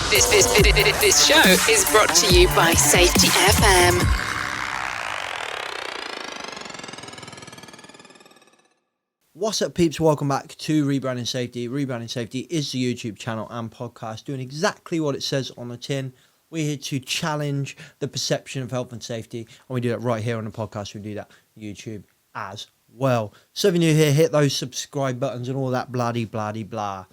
This show is brought to you by Safety FM. What's up, peeps? Welcome back to Rebranding Safety. Rebranding Safety is the YouTube channel and podcast doing exactly what it says on the tin. We're here to challenge the perception of health and safety, and we do that right here on the podcast. We do that on YouTube as well. So if you're new here, hit those subscribe buttons and all that blah.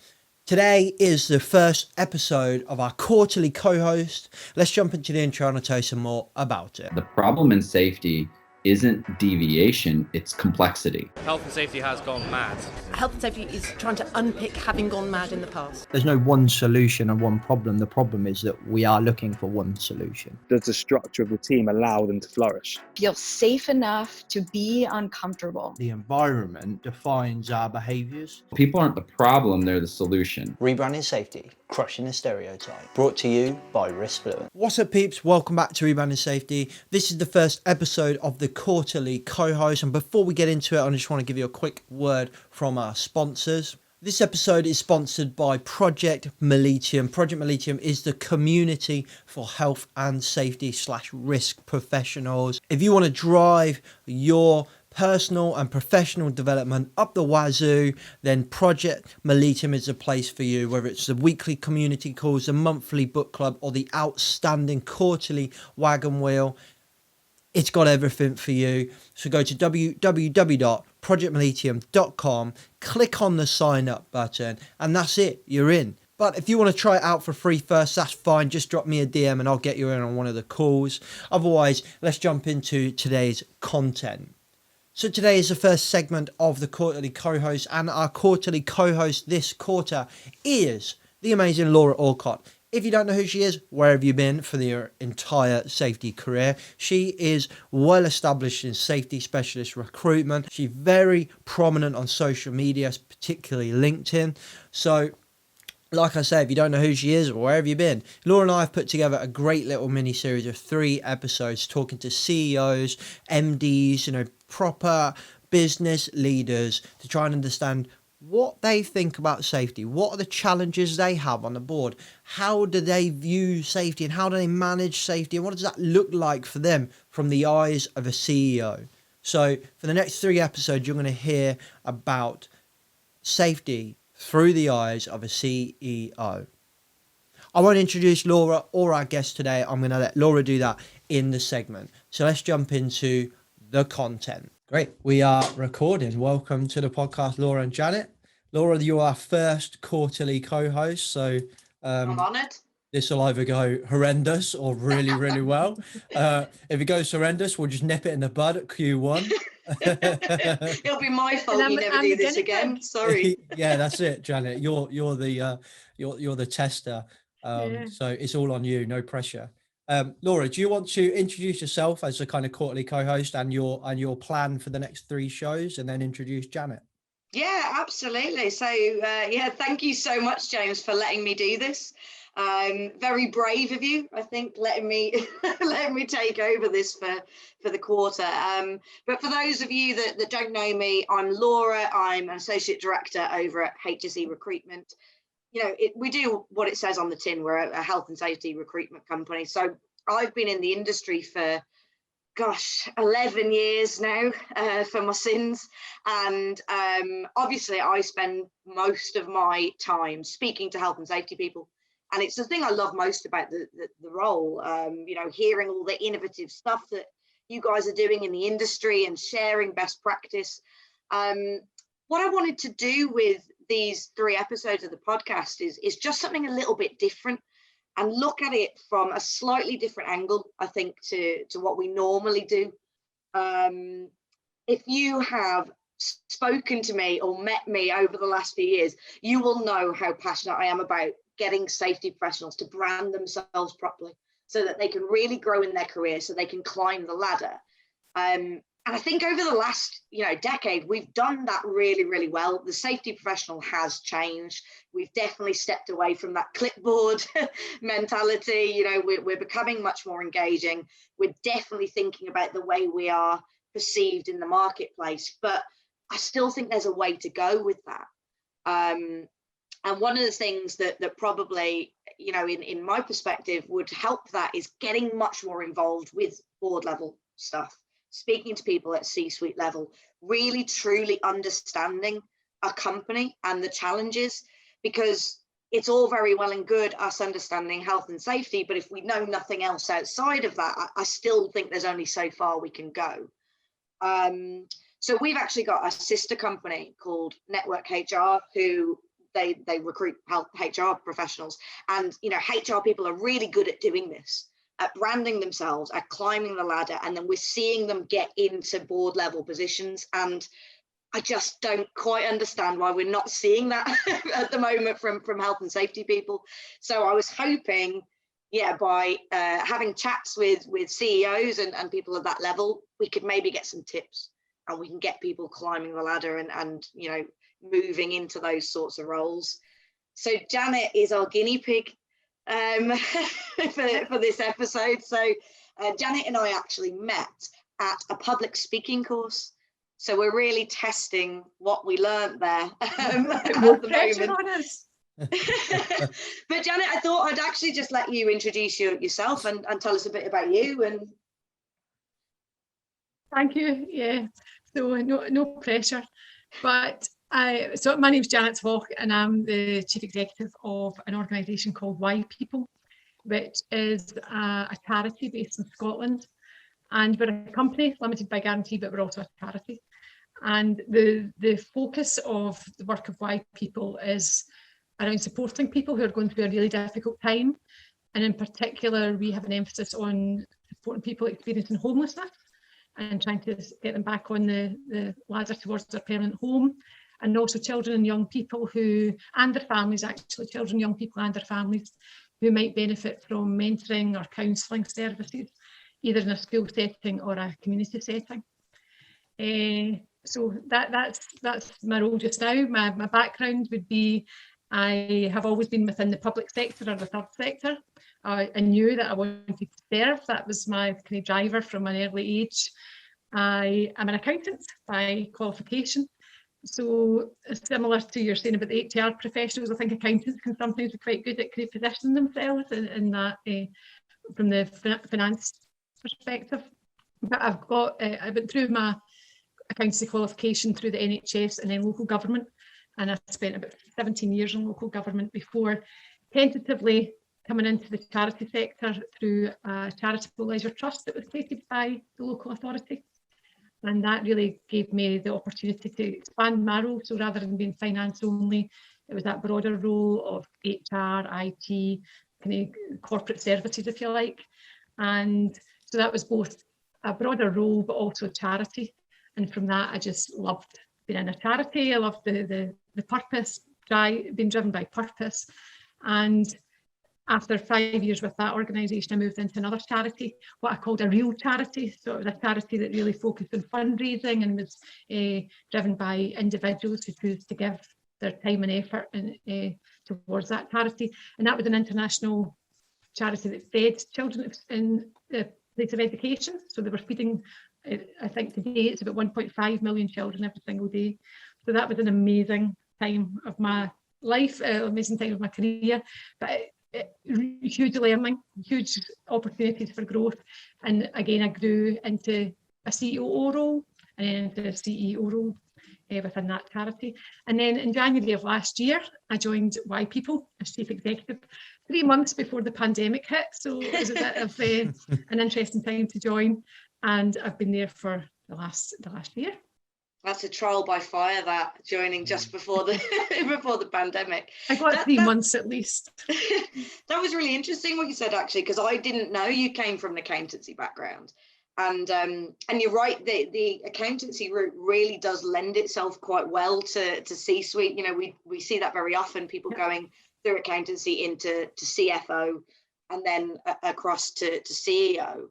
Today is the first episode of our quarterly co-host. Let's jump into the intro and I'll tell you some more about it. The problem in safety isn't deviation, it's complexity. Health and safety has gone mad. Health and safety is trying to unpick having gone mad in the past. There's no one solution and one problem. The problem is that we are looking for one solution. Does the structure of the team allow them to flourish? Feel safe enough to be uncomfortable. The environment defines our behaviours. People aren't the problem, they're the solution. Rebranding Safety, crushing the stereotype. Brought to you by Risk Fluent. What's up, peeps? Welcome back to Rebranding Safety. This is the first episode of the quarterly co-host, and before we get into it, I just want to give you a quick word from our sponsors. This episode is sponsored by Project Mollitiam. Project Mollitiam is the community for health and safety / risk professionals. If you want to drive your personal and professional development up the wazoo, then Project Mollitiam is the place for you, whether it's the weekly community calls, the monthly book club, or the outstanding quarterly wagon wheel. It's got everything for you. So go to www.projectmollitiam.com, click on the sign up button, and that's it, you're in. But if you want to try it out for free first, that's fine. Just drop me a DM and I'll get you in on one of the calls. Otherwise, let's jump into today's content. So today is the first segment of the quarterly co-host, and our quarterly co-host this quarter is the amazing Laura Aucott. If you don't know who she is, where have you been for your entire safety career? She is well established in safety specialist recruitment. She's very prominent on social media, particularly LinkedIn. So, like I say, if you don't know who she is or where have you been, Laura and I have put together a great little mini series of 3 episodes talking to CEOs, MDs, proper business leaders to try and understand what they think about safety, what are the challenges they have on the board, how do they view safety and how do they manage safety, and what does that look like for them from the eyes of a CEO. So for the next 3 episodes, you're going to hear about safety through the eyes of a CEO. I won't introduce Laura or our guest today. I'm going to let Laura do that in the segment. So let's jump into the content. Great. We are recording. Welcome to the podcast, Laura and Janet. Laura, you're our first quarterly co-host. So I'm honoured. This will either go horrendous or really, really well. If it goes horrendous, we'll just nip it in the bud at Q1. It'll be my fault you never do this again. Sorry. Yeah, that's it, Janet. You're the tester. So it's all on you. No pressure. Laura, do you want to introduce yourself as a kind of quarterly co-host and your plan for the next 3 shows, and then introduce Janet? Yeah, absolutely. So thank you so much, James, for letting me do this. Very brave of you, I think, letting me take over this for the quarter. But for those of you that don't know me, I'm Laura. I'm an associate director over at HSE Recruitment. We do what it says on the tin. We're a health and safety recruitment company. So I've been in the industry for, 11 years now for my sins. And obviously I spend most of my time speaking to health and safety people. And it's the thing I love most about the role, hearing all the innovative stuff that you guys are doing in the industry and sharing best practice. What I wanted to do with these 3 episodes of the podcast is just something a little bit different and look at it from a slightly different angle, I think, to what we normally do. If you have spoken to me or met me over the last few years, you will know how passionate I am about getting safety professionals to brand themselves properly so that they can really grow in their career, so they can climb the ladder. And I think over the last, decade, we've done that really, really well. The safety professional has changed. We've definitely stepped away from that clipboard mentality. We're becoming much more engaging. We're definitely thinking about the way we are perceived in the marketplace, but I still think there's a way to go with that. And one of the things that probably you know, in my perspective, would help that is getting much more involved with board level stuff, speaking to people at C-suite level, really truly understanding a company and the challenges, because it's all very well and good us understanding health and safety, but if we know nothing else outside of that, I still think there's only so far we can go. So we've actually got a sister company called Network HR, who they recruit health HR professionals, and you know, HR people are really good at doing this, at branding themselves, at climbing the ladder, and then we're seeing them get into board level positions. And I just don't quite understand why we're not seeing that at the moment from health and safety people. So I was hoping, yeah, by having chats with CEOs and people at that level, we could maybe get some tips, and we can get people climbing the ladder and you know, moving into those sorts of roles. So Janet is our guinea pig for this episode. So Janet and I actually met at a public speaking course. So we're really testing what we learned there at the moment. But Janet, I thought I'd actually just let you introduce yourself and tell us a bit about you. And thank you. Yeah, so no pressure. But so my name's Janet Walk, and I'm the Chief Executive of an organisation called Why People, which is a charity based in Scotland. And we're a company limited by guarantee, but we're also a charity. And the focus of the work of Why People is around supporting people who are going through a really difficult time. And in particular, we have an emphasis on supporting people experiencing homelessness and trying to get them back on the ladder towards their permanent home. And also children and young people who, and their families actually, children, young people and their families who might benefit from mentoring or counselling services, either in a school setting or a community setting. So that's my role just now. My background would be, I have always been within the public sector or the third sector. I knew that I wanted to serve. That was my kind of driver from an early age. I am an accountant by qualification. So similar to your saying about the HR professionals, I think accountants can sometimes be quite good at kind of positioning themselves in that from the finance perspective. But I went through my accountancy qualification through the NHS and then local government, and I spent about 17 years in local government before tentatively coming into the charity sector through a charitable leisure trust that was created by the local authority. And that really gave me the opportunity to expand my role. So rather than being finance only, it was that broader role of HR, IT, kind of corporate services, if you like. And so that was both a broader role, but also charity. And from that, I just loved being in a charity. I loved the purpose, being driven by purpose. And after 5 years with that organisation, I moved into another charity, what I called a real charity. So it was a charity that really focused on fundraising and was driven by individuals who chose to give their time and effort towards that charity. And that was an international charity that fed children in the place of education. So they were feeding, I think today it's about 1.5 million children every single day. So that was an amazing time of my life, amazing time of my career. But huge learning, huge opportunities for growth. And again, I grew into a COO role and then into a CEO role within that charity. And then in January of last year, I joined Why People as Chief Executive, 3 months before the pandemic hit. So it was a bit of an interesting time to join. And I've been there for the last year. That's a trial by fire, that joining just before the before the pandemic. I got 3 months at least. That was really interesting what you said, actually, because I didn't know you came from an accountancy background. And you're right, the accountancy route really does lend itself quite well to C-suite. You know, we see that very often, people going through accountancy into CFO and then across to CEO.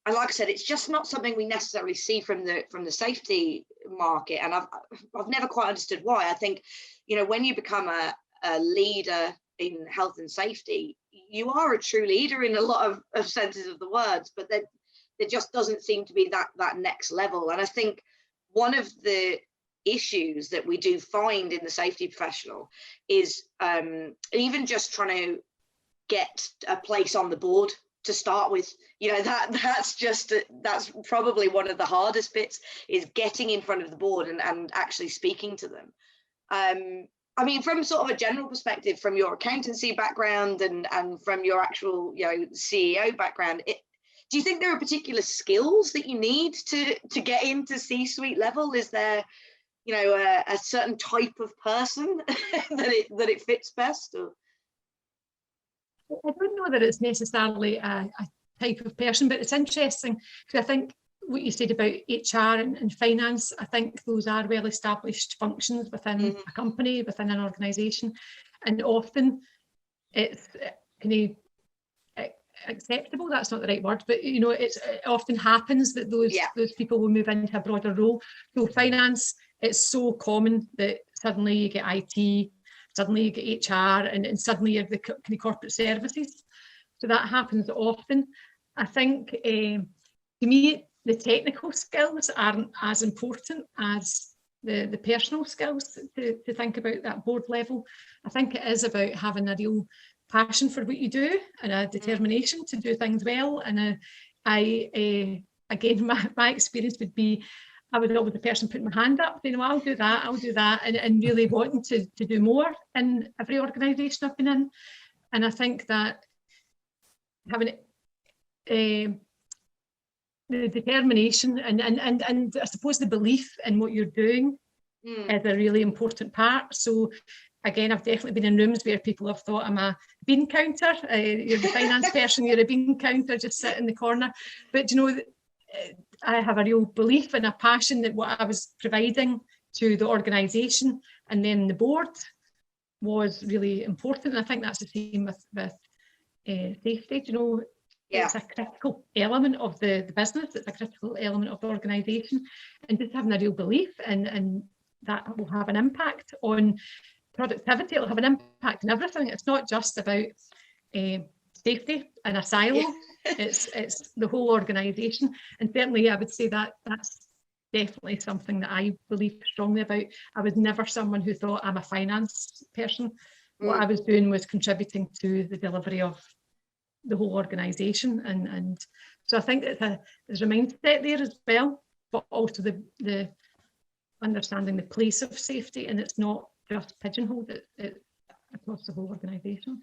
And like I said, it's just not something we necessarily see from the safety market. And I've never quite understood why. I think, you know, when you become a leader in health and safety, you are a true leader in a lot of senses of the words, but there just doesn't seem to be that next level. And I think one of the issues that we do find in the safety professional is even just trying to get a place on the board to start with. You know, that's probably one of the hardest bits, is getting in front of the board and actually speaking to them. I mean, from sort of a general perspective, from your accountancy background and from your actual, you know, CEO background, do you think there are particular skills that you need to get into C-suite level? Is there, you know, a certain type of person that it fits best? Or? I don't know that it's necessarily a type of person, but it's interesting because I think what you said about HR and finance, I think those are well-established functions within a company, within an organisation, and often it's kind of acceptable. That's not the right word, but you know, it often happens that those people will move into a broader role. So finance, it's so common that suddenly you get IT, suddenly you get HR, and suddenly you're the kind of corporate services. So that happens often. I think, to me, the technical skills aren't as important as the personal skills to think about that board level. I think it is about having a real passion for what you do and a determination to do things well. And again, my experience would be, I was always the person putting my hand up, saying, well, I'll do that, and really wanting to do more in every organisation I've been in. And I think that having the determination and I suppose the belief in what you're doing is a really important part. So again, I've definitely been in rooms where people have thought I'm a bean counter. You're the finance person, you're a bean counter, just sit in the corner. But you know, I have a real belief and a passion that what I was providing to the organisation and then the board was really important. And I think that's the same with safety. You know, it's a critical element of the business. It's a critical element of the organisation, and just having a real belief and that will have an impact on productivity. It'll have an impact on everything. It's not just about safety in a silo. It's the whole organisation, and certainly I would say that that's definitely something that I believe strongly about. I was never someone who thought I'm a finance person. What I was doing was contributing to the delivery of the whole organisation, and so I think there's a mindset there as well, but also the understanding the place of safety, and it's not just pigeonholed it across the whole organisation.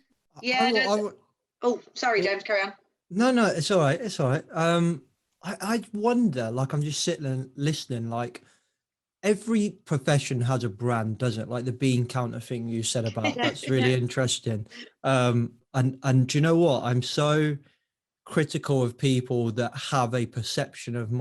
Oh, sorry, James, carry on. No, it's all right. It's all right. I wonder, like, I'm just sitting and listening, like, every profession has a brand, doesn't it? Like the bean counter thing you said about, that's really interesting. And do you know what? I'm so critical of people that have a perception of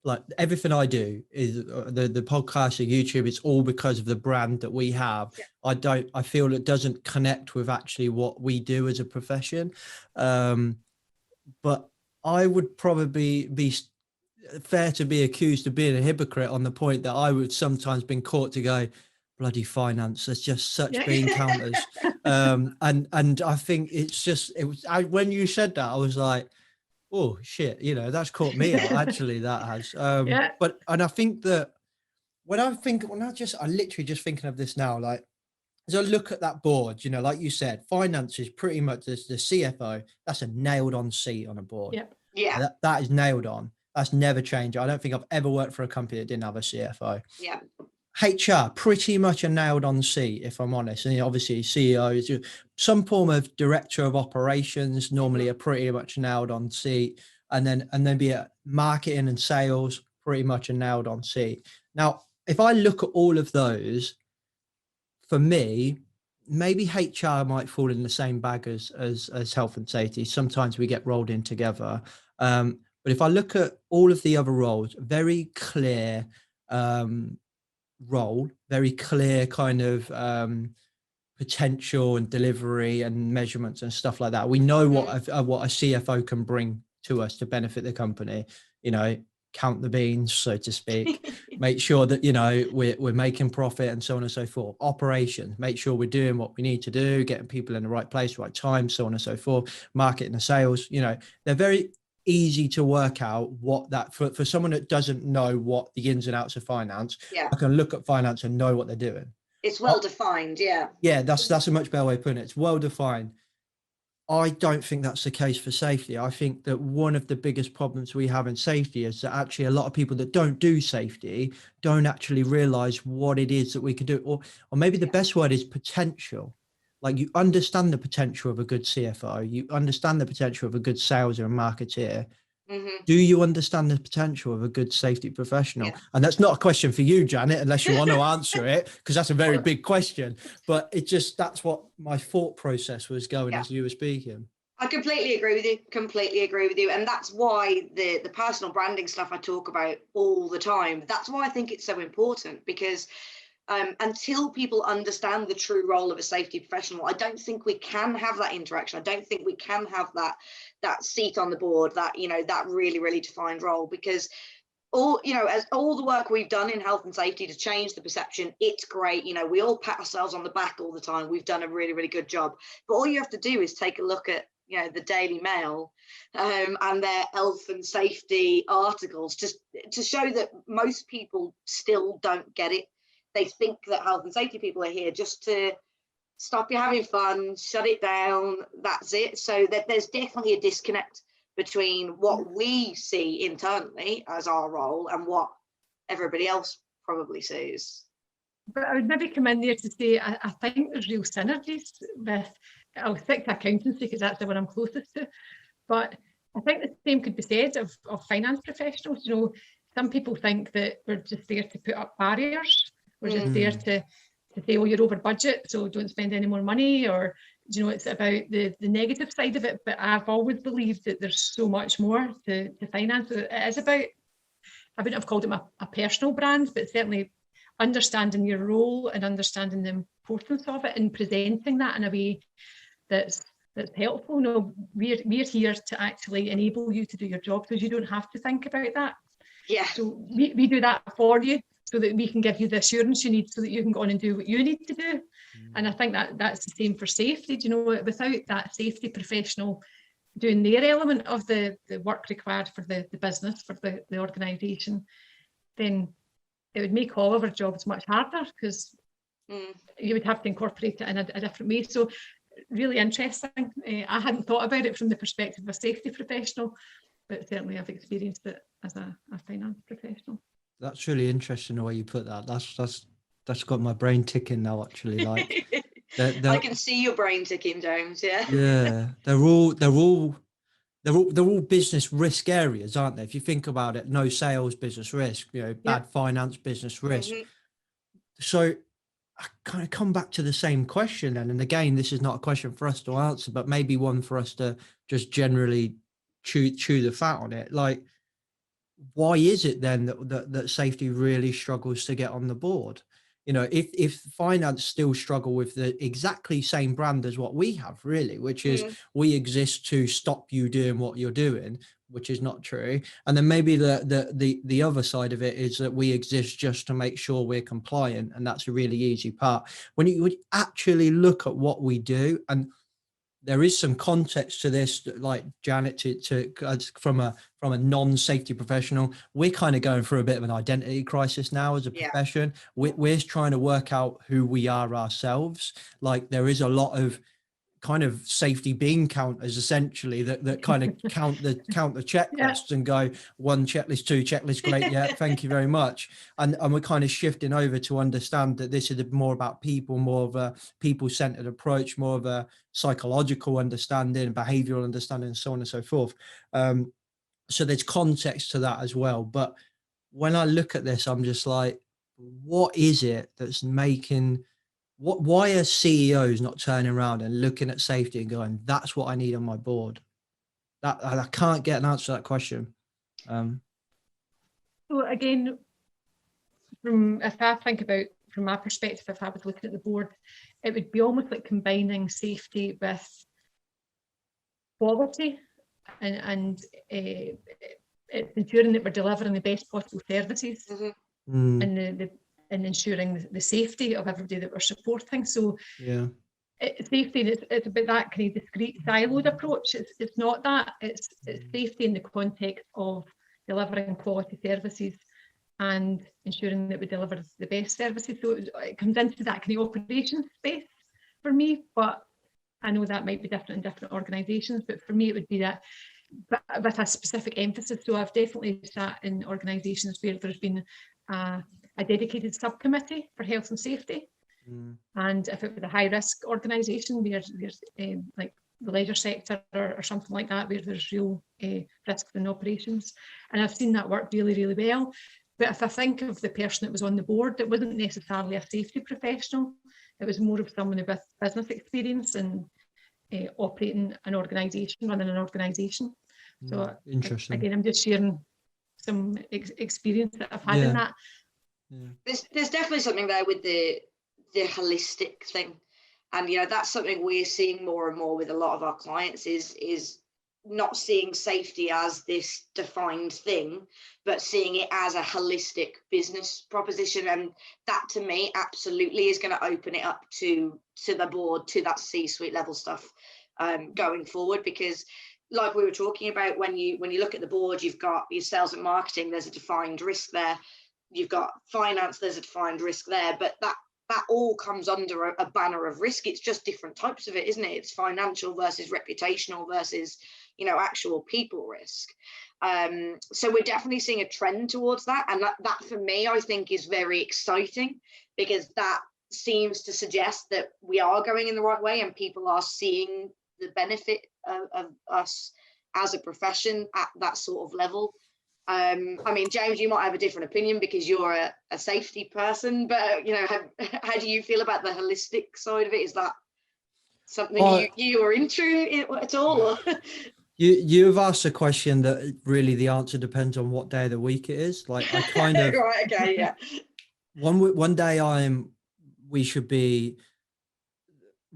like everything I do is the podcast, the YouTube, it's all because of the brand that we have. I feel it doesn't connect with actually what we do as a profession. But I would probably be fair to be accused of being a hypocrite on the point that I would sometimes been caught to go, bloody finance, there's just such bean counters. And I think when you said that, I was like, oh shit, you know, that's caught me out. Actually, that has. And I think that I literally just thinking of this now, like, as I look at that board, you know, like you said, finance is pretty much the CFO. That's a nailed on seat on a board. That is nailed on. That's never changed. I don't think I've ever worked for a company that didn't have a CFO. HR, pretty much a nailed on seat, if I'm honest. And obviously CEO is some form of director of operations, normally a pretty much nailed on seat. And then be a marketing and sales, pretty much a nailed on seat. Now, if I look at all of those, for me, maybe HR might fall in the same bag as health and safety. Sometimes we get rolled in together. But if I look at all of the other roles, very clear role, very clear kind of potential and delivery and measurements and stuff like that. We know what a CFO can bring to us to benefit the company, you know, count the beans, so to speak, make sure that, you know, we're making profit and so on and so forth. Operations, make sure we're doing what we need to do, getting people in the right place, right time, so on and so forth. Marketing and sales, you know, they're very easy to work out what that, for someone that doesn't know what the ins and outs of finance, I can look at finance and know what they're doing. It's well defined, Yeah, that's a much better way of putting it. It's well defined. I don't think that's the case for safety. I think that one of the biggest problems we have in safety is that actually a lot of people that don't do safety don't actually realize what it is that we can do. Or maybe the best word is potential. Like, you understand the potential of a good CFO, you understand the potential of a good sales or a marketeer. Do you understand the potential of a good safety professional? And that's not a question for you, Janet, unless you want to answer it, because that's a very big question. But that's what my thought process was going as you were speaking. I completely agree with you. And that's why the personal branding stuff I talk about all the time, that's why I think it's so important, because until people understand the true role of a safety professional, I don't think we can have that interaction. I don't think we can have that seat on the board, that, you know, that really, really defined role, because as all the work we've done in health and safety to change the perception, it's great. You know, we all pat ourselves on the back all the time. We've done a really, really good job. But all you have to do is take a look at, you know, the Daily Mail and their health and safety articles, just to show that most people still don't get it. They think that health and safety people are here just to stop you having fun, shut it down, that's it. So that there's definitely a disconnect between what we see internally as our role and what everybody else probably sees. But I would maybe come in there to say, I think there's real synergies with, I'll stick to accountancy because that's the one I'm closest to, but I think the same could be said of finance professionals. You know, some people think that we're just there to put up barriers. We're just there to say, oh, you're over budget, so don't spend any more money, or, you know, it's about the negative side of it. But I've always believed that there's so much more to finance. It is about, I wouldn't have called it a personal brand, but certainly understanding your role and understanding the importance of it and presenting that in a way that's helpful. No, we're here to actually enable you to do your job, because you don't have to think about that. Yeah. So we do that for you, so that we can give you the assurance you need, so that you can go on and do what you need to do. And I think that's the same for safety. Do you know, without that safety professional doing their element of the work required for the business, for the organisation, then it would make all of our jobs much harder, because you would have to incorporate it in a different way. So really interesting. I hadn't thought about it from the perspective of a safety professional, but certainly I've experienced it as a finance professional. That's really interesting the way you put that. That's got my brain ticking now, actually. Like, I can see your brain ticking, James. Yeah, they're all business risk areas, aren't they? If you think about it, no sales, business risk. You know, bad finance, business risk. So I kind of come back to the same question, and again, this is not a question for us to answer, but maybe one for us to just generally chew the fat on it. Like, why is it then that safety really struggles to get on the board? You know, if finance still struggle with the exactly same brand as what we have, really, which is we exist to stop you doing what you're doing, which is not true. And then maybe the other side of it is that we exist just to make sure we're compliant, and that's a really easy part. When you would actually look at what we do, and there is some context to this, like Janet, from a non-safety professional, we're kind of going through a bit of an identity crisis now as a profession. We're trying to work out who we are ourselves. Like, there is a lot of kind of safety bean counters, essentially, that kind of count the checklists and go 1 checklist, 2 checklist, great, thank you very much. And we're kind of shifting over to understand that this is more about people, more of a people-centered approach, more of a psychological understanding, behavioral understanding, and so on and so forth. So there's context to that as well. But when I look at this, I'm just like, what is it that's making... Why are CEOs not turning around and looking at safety and going, that's what I need on my board? That I can't get an answer to that question. So again, if I think about, from my perspective, if I was looking at the board, it would be almost like combining safety with quality and it's ensuring that we're delivering the best possible services and ensuring the safety of everybody that we're supporting. So safety, it's about that kind of discrete siloed approach. It's not that. It's safety in the context of delivering quality services and ensuring that we deliver the best services. So it comes into that kind of operations space for me, but I know that might be different in different organisations, but for me it would be that, but with a specific emphasis. So I've definitely sat in organisations where there's been a dedicated subcommittee for health and safety. And if it was a high risk organisation where there's like the leisure sector or something like that, where there's real risks in operations, and I've seen that work really, really well. But if I think of the person that was on the board, it wasn't necessarily a safety professional. It was more of someone with business experience and operating an organisation, running an organisation. So interesting. Again, I'm just sharing some experience that I've had in that. There's definitely something there with the holistic thing, and that's something we're seeing more and more with a lot of our clients is not seeing safety as this defined thing, but seeing it as a holistic business proposition. And that to me absolutely is going to open it up to the board, to that C-suite level stuff going forward, because like we were talking about, when you look at the board, you've got your sales and marketing, there's a defined risk there. You've got finance, there's a defined risk there, but that all comes under a banner of risk. It's just different types of it, isn't it? It's financial versus reputational versus actual people risk. So we're definitely seeing a trend towards that, and that for me I think is very exciting, because that seems to suggest that we are going in the right way and people are seeing the benefit of us as a profession at that sort of level. I mean, James, you might have a different opinion because you're a safety person, but how do you feel about the holistic side of it? Is that something you are into at all? Or? You've asked a question that really the answer depends on what day of the week it is. Like I kind of right, okay, yeah. One day we should be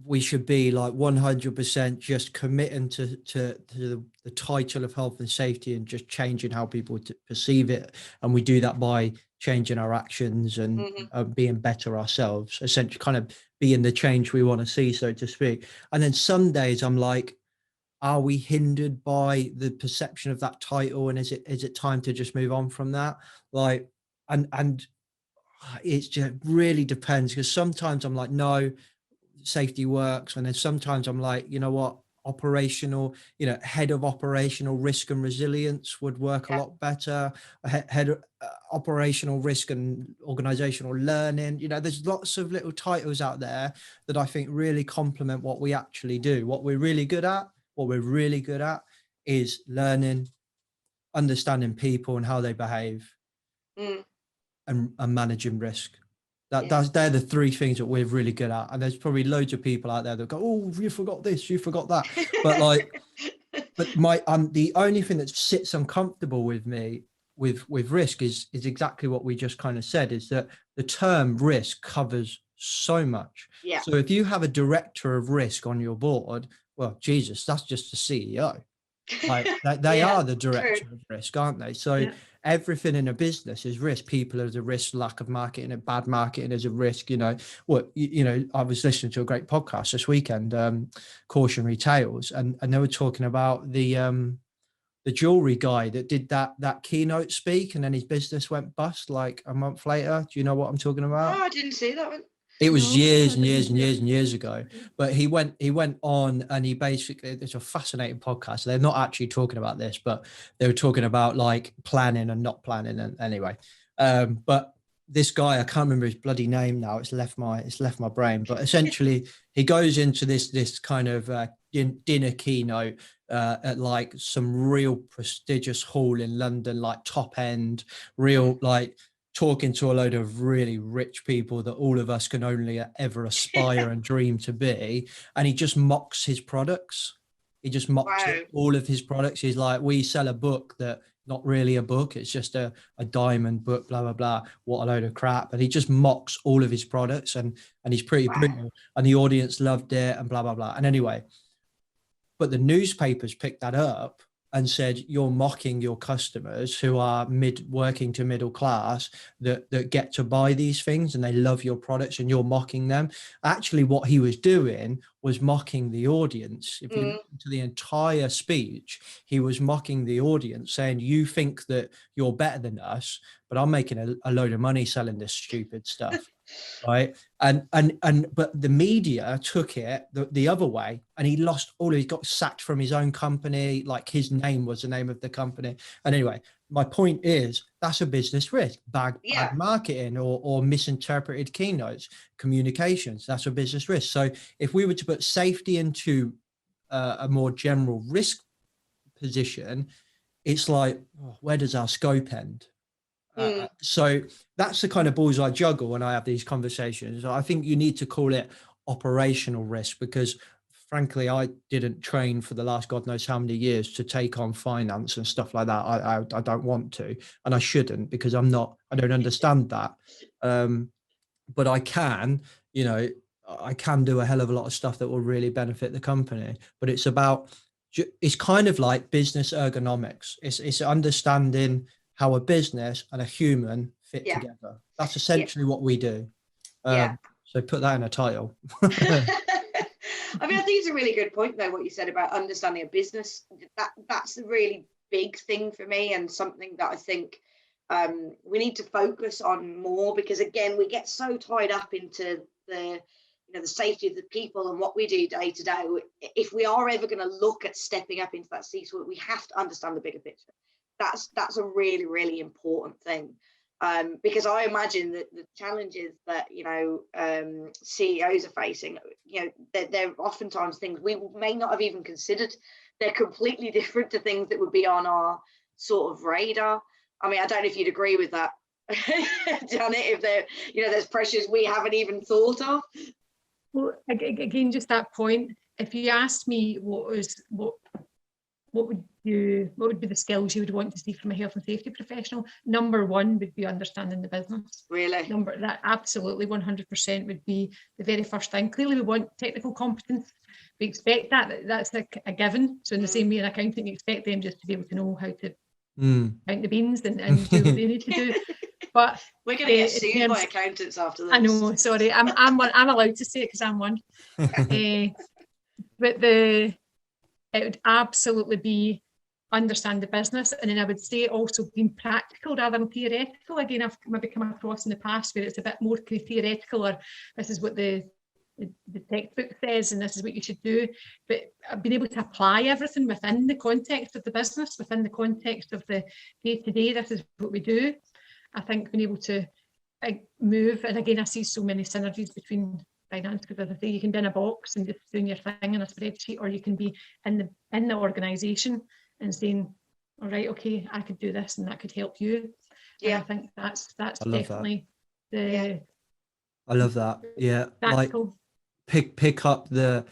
like 100% just committing to the title of health and safety and just changing how people perceive it, and we do that by changing our actions and being better ourselves, essentially kind of being the change we want to see, so to speak. And then some days I'm like, are we hindered by the perception of that title, and is it time to just move on from that? Like, and it just really depends, because sometimes I'm like, no, safety works, and then sometimes I'm like, you know what, operational, head of operational risk and resilience would work a lot better. Head of operational risk and organizational learning. There's lots of little titles out there that I think really complement what we actually do. What we're really good at is learning, understanding people and how they behave, and managing risk. They're the three things that we're really good at. And there's probably loads of people out there that go, oh, you forgot this, you forgot that. But the only thing that sits uncomfortable with me with risk is exactly what we just kind of said, is that the term risk covers so much. Yeah. So if you have a director of risk on your board, well, Jesus, that's just the CEO. Like they are the director of risk, aren't they? So everything in a business is risk. People are the risk, lack of marketing and bad marketing is a risk. I was listening to a great podcast this weekend, Cautionary Tales, and they were talking about the jewelry guy that did that keynote speak, and then his business went bust like a month later. Do you know what I'm talking about? Oh, I didn't see that one. It was years and years ago, but he went on, and he basically, it's a fascinating podcast. They're not actually talking about this, but they were talking about like planning and not planning. And anyway, but this guy, I can't remember his bloody name now. It's left my brain, but essentially he goes into this kind of dinner keynote at like some real prestigious hall in London, like top end, real like, talking to a load of really rich people that all of us can only ever aspire and dream to be. And he just mocks his products. He just mocks all of his products. He's like, we sell a book that not really a book. It's just a diamond book, blah, blah, blah. What a load of crap. And he just mocks all of his products, and he's pretty brutal, and the audience loved it and blah, blah, blah. And anyway, but the newspapers picked that up and said, you're mocking your customers who are working to middle class that get to buy these things and they love your products, and you're mocking them. Actually, what he was doing was mocking the audience. If you listen to the entire speech, he was mocking the audience, saying, you think that you're better than us, but I'm making a load of money selling this stupid stuff. Right. But the media took it the other way, and he got sacked from his own company. Like, his name was the name of the company. And anyway, my point is, that's a business risk. Bad marketing or misinterpreted keynotes, communications, that's a business risk. So if we were to put safety into a more general risk position, it's like, where does our scope end? So that's the kind of balls I juggle when I have these conversations. I think you need to call it operational risk, because frankly, I didn't train for the last God knows how many years to take on finance and stuff like that. I don't want to, and I shouldn't, because I don't understand that. But I can, I can do a hell of a lot of stuff that will really benefit the company. But it's kind of like business ergonomics. It's understanding how a business and a human fit together. That's essentially what we do. So put that in a title. I mean, I think it's a really good point, though, what you said about understanding a business. That's a really big thing for me, and something that I think we need to focus on more, because, again, we get so tied up into the safety of the people and what we do day to day. If we are ever going to look at stepping up into that C-suite, we have to understand the bigger picture. That's a really, really important thing, because I imagine that the challenges that CEOs are facing, they're oftentimes things we may not have even considered. They're completely different to things that would be on our sort of radar. I mean, I don't know if you'd agree with that, Janet. If there's pressures we haven't even thought of. Well, again, just that point. If you asked me what would be the skills you would want to see from a health and safety professional, number one would be understanding the business. Really? That absolutely 100% would be the very first thing. Clearly, we want technical competence. We expect that's a given. So in the same way in accounting, you expect them just to be able to know how to count the beans and do what they need to do. But we're going to get sued by accountants after this. I know. Sorry, I'm allowed to say it because I'm one. But it would absolutely be understand the business, and then I would say also being practical rather than theoretical. Again, I've maybe come across in the past where it's a bit more kind of theoretical, or this is what the textbook says and this is what you should do, but being able to apply everything within the context of the business, within the context of the day-to-day, this is what we do. I think being able to move, and again, I see so many synergies between finance, because as I say, you can be in a box and just doing your thing in a spreadsheet, or you can be in the organisation and saying, all right, okay, I could do this and that could help you. And I think that's definitely I love that. Yeah, practical. Like pick up a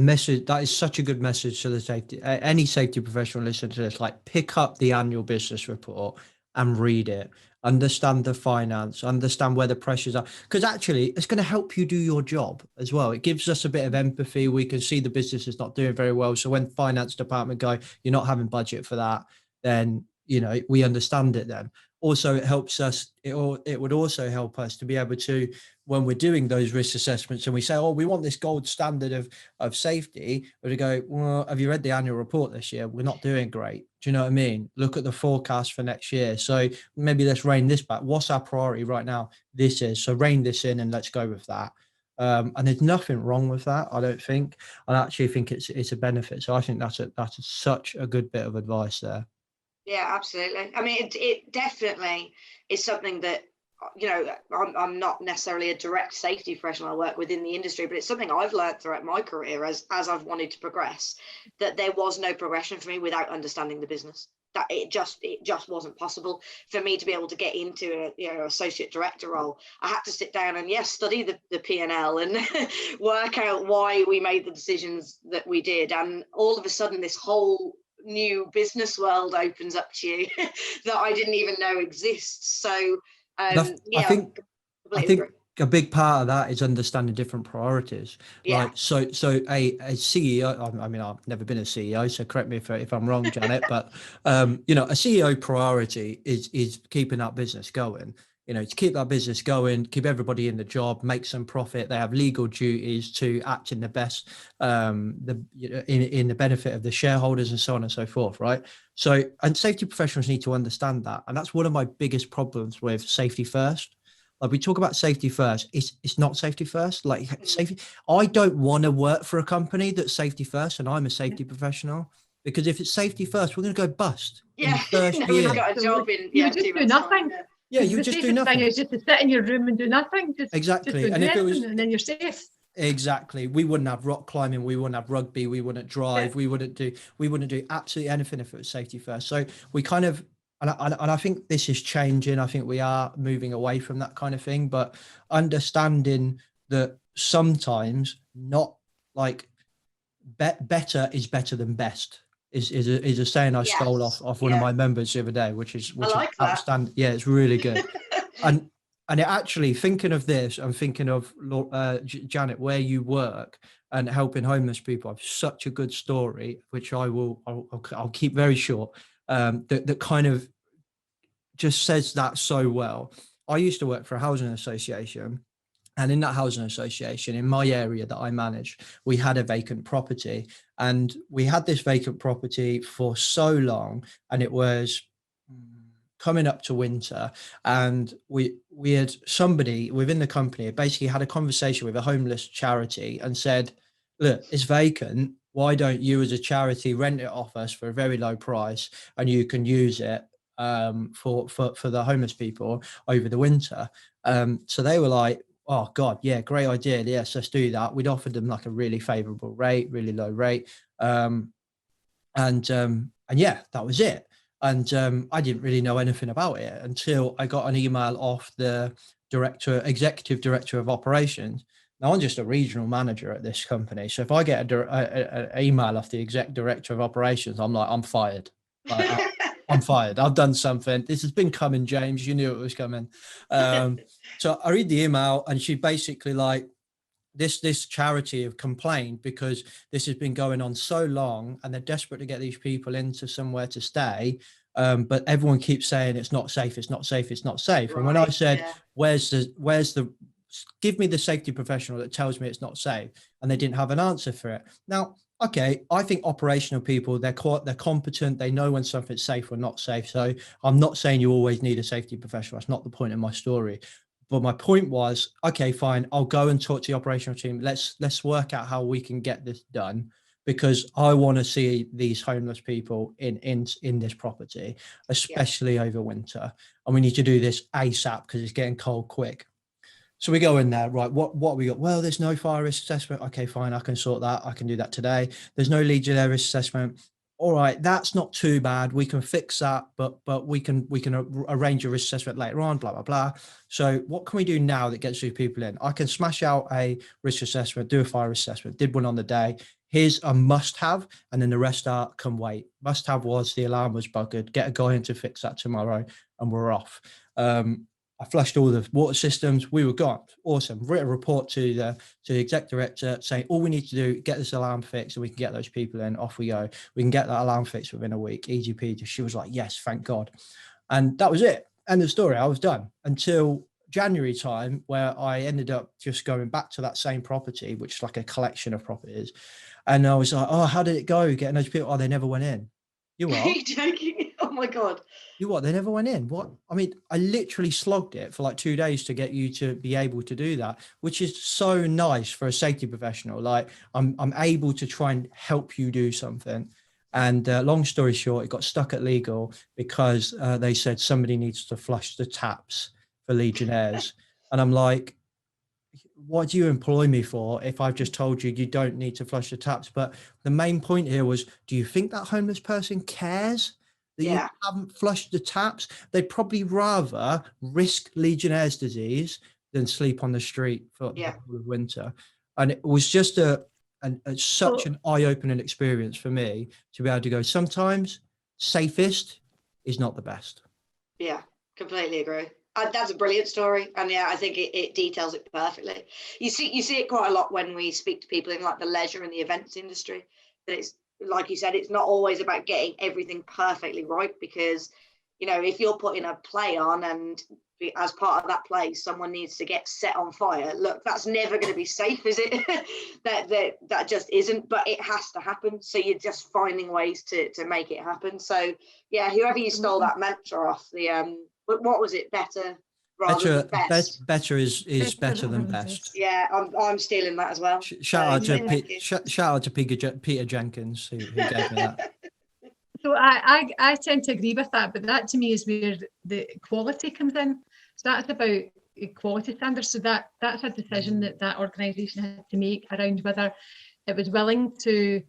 message. That is such a good message to the safety. Any safety professional listening to this, like, pick up the annual business report and read it. Understand the finance, understand where the pressures are, because actually it's going to help you do your job as well. It gives us a bit of empathy. We can see the business is not doing very well. So when finance department go, you're not having budget for that, then, we understand it then. Also, it helps us, it would also help us to be able to, when we're doing those risk assessments and we say, oh, we want this gold standard of safety, or to go, well, have you read the annual report this year? We're not doing great. Do you know what I mean? Look at the forecast for next year. So maybe let's rein this back. What's our priority right now? This is, so rein this in and let's go with that. And there's nothing wrong with that, I don't think. I actually think it's a benefit. So I think that's such a good bit of advice there. Yeah, absolutely. I mean, it definitely is something that, I'm not necessarily a direct safety professional. I work within the industry, but it's something I've learned throughout my career as I've wanted to progress, that there was no progression for me without understanding the business. That it just wasn't possible for me to be able to get into a associate director role. I had to sit down and study the P&L and work out why we made the decisions that we did. And all of a sudden, this whole new business world opens up to you that I didn't even know exists. So I think a big part of that is understanding different priorities. Yeah. Like, so a CEO, I mean, I've never been a CEO, so correct me if I'm wrong, Janet, but, you know, a CEO priority is keeping that business going. You know, to keep that business going, keep everybody in the job, make some profit. They have legal duties to act in the best, in the benefit of the shareholders and so on and so forth, right? So, and safety professionals need to understand that. And that's one of my biggest problems with safety first. Like, we talk about safety first, it's not safety first. Like, safety, I don't want to work for a company that's safety first, and I'm a safety professional, because if it's safety first, we're going to go bust in the first no year. one's got a job in You would just do nothing. Yeah, you the just do safest nothing. thing is just to sit in your room and do nothing. Exactly. Just And if it was, and then you're safe. exactly, we wouldn't have rock climbing, we wouldn't have rugby, we wouldn't drive, we wouldn't do absolutely anything if it was safety first. So we kind of, and I think this is changing. I think we are moving away from that kind of thing, but understanding that sometimes not like better is better than best is a saying I stole off one of my members the other day, which is outstanding. Yeah, it's really good. and it actually, thinking of this, I'm thinking of Janet, where you work and helping homeless people. I have such a good story, which I'll keep very short. That kind of just says that so well. I used to work for a housing association, and in that housing association, in my area that I manage, we had a vacant property, and we had this vacant property for so long, and it was coming up to winter, and we had somebody within the company basically had a conversation with a homeless charity and said, look, it's vacant. Why don't you as a charity rent it off us for a very low price, and you can use it for the homeless people over the winter. So they were like, oh God, yeah, great idea. Yes, let's do that. We'd offered them like a really favorable rate, really low rate. And yeah, that was it. And I didn't really know anything about it until I got an email off the executive director of operations. Now, I'm just a regional manager at this company. So if I get an email off the exec director of operations, I'm like, I'm fired. I'm fired. I've done something. This has been coming, James. You knew it was coming. So I read the email, and she basically like, this charity have complained because this has been going on so long, and they're desperate to get these people into somewhere to stay. But everyone keeps saying it's not safe. It's not safe. It's not safe. Right, and when I said, where's the give me the safety professional that tells me it's not safe, and they didn't have an answer for it. Now, okay, I think operational people, they're competent. They know when something's safe or not safe. So I'm not saying you always need a safety professional. That's not the point of my story. But my point was, okay, fine, I'll go and talk to the operational team. Let's work out how we can get this done, because I want to see these homeless people in this property, especially over winter. And we need to do this ASAP because it's getting cold quick. So we go in there, right? What we got? Well, there's no fire risk assessment. Okay, fine, I can sort that. I can do that today. There's no Legionnaire risk assessment. All right, that's not too bad. We can fix that, but we can arrange a risk assessment later on. Blah blah blah. So what can we do now that gets these people in? I can smash out a risk assessment, do a fire risk assessment. Did one on the day. Here's a must-have, and then the rest can wait. Must-have was the alarm was buggered. Get a guy in to fix that tomorrow, and we're off. I flushed all the water systems. We were gone. Awesome. Wrote a report to the exec director saying all we need to do, get this alarm fixed, and we can get those people in. Off we go. We can get that alarm fixed within a week. Easy peasy. She was like, yes, thank God. And that was it. End of story. I was done until January time, where I ended up just going back to that same property, which is like a collection of properties. And I was like, oh, how did it go? Getting those people? Oh, they never went in. You what? Are you joking? Oh my God. You what? They never went in. What? I mean, I literally slogged it for like 2 days to get you to be able to do that, which is so nice for a safety professional. Like I'm able to try and help you do something. And long story short, it got stuck at legal because they said somebody needs to flush the taps for Legionnaires. And I'm like, what do you employ me for if I've just told you don't need to flush the taps? But the main point here was, do you think that homeless person cares that you haven't flushed the taps? They'd probably rather risk Legionnaire's disease than sleep on the street for the winter. And it was just such an eye-opening experience for me to be able to go, sometimes safest is not the best. Yeah, completely agree. That's a brilliant story, and yeah, I think it details it perfectly. You see it quite a lot when we speak to people in like the leisure and the events industry. That it's like you said, it's not always about getting everything perfectly right, because if you're putting a play on and as part of that play someone needs to get set on fire, look, that's never going to be safe, is it? that just isn't, but it has to happen. So you're just finding ways to make it happen. So yeah, whoever you stole that mantra off, the what was it, better rather than best? Better is better than best. Yeah, I'm stealing that as well. Shout out to Peter Jenkins who gave me that. So I tend to agree with that, but that to me is where the quality comes in. So that's about quality standards. So that's a decision that organisation had to make around whether it was willing to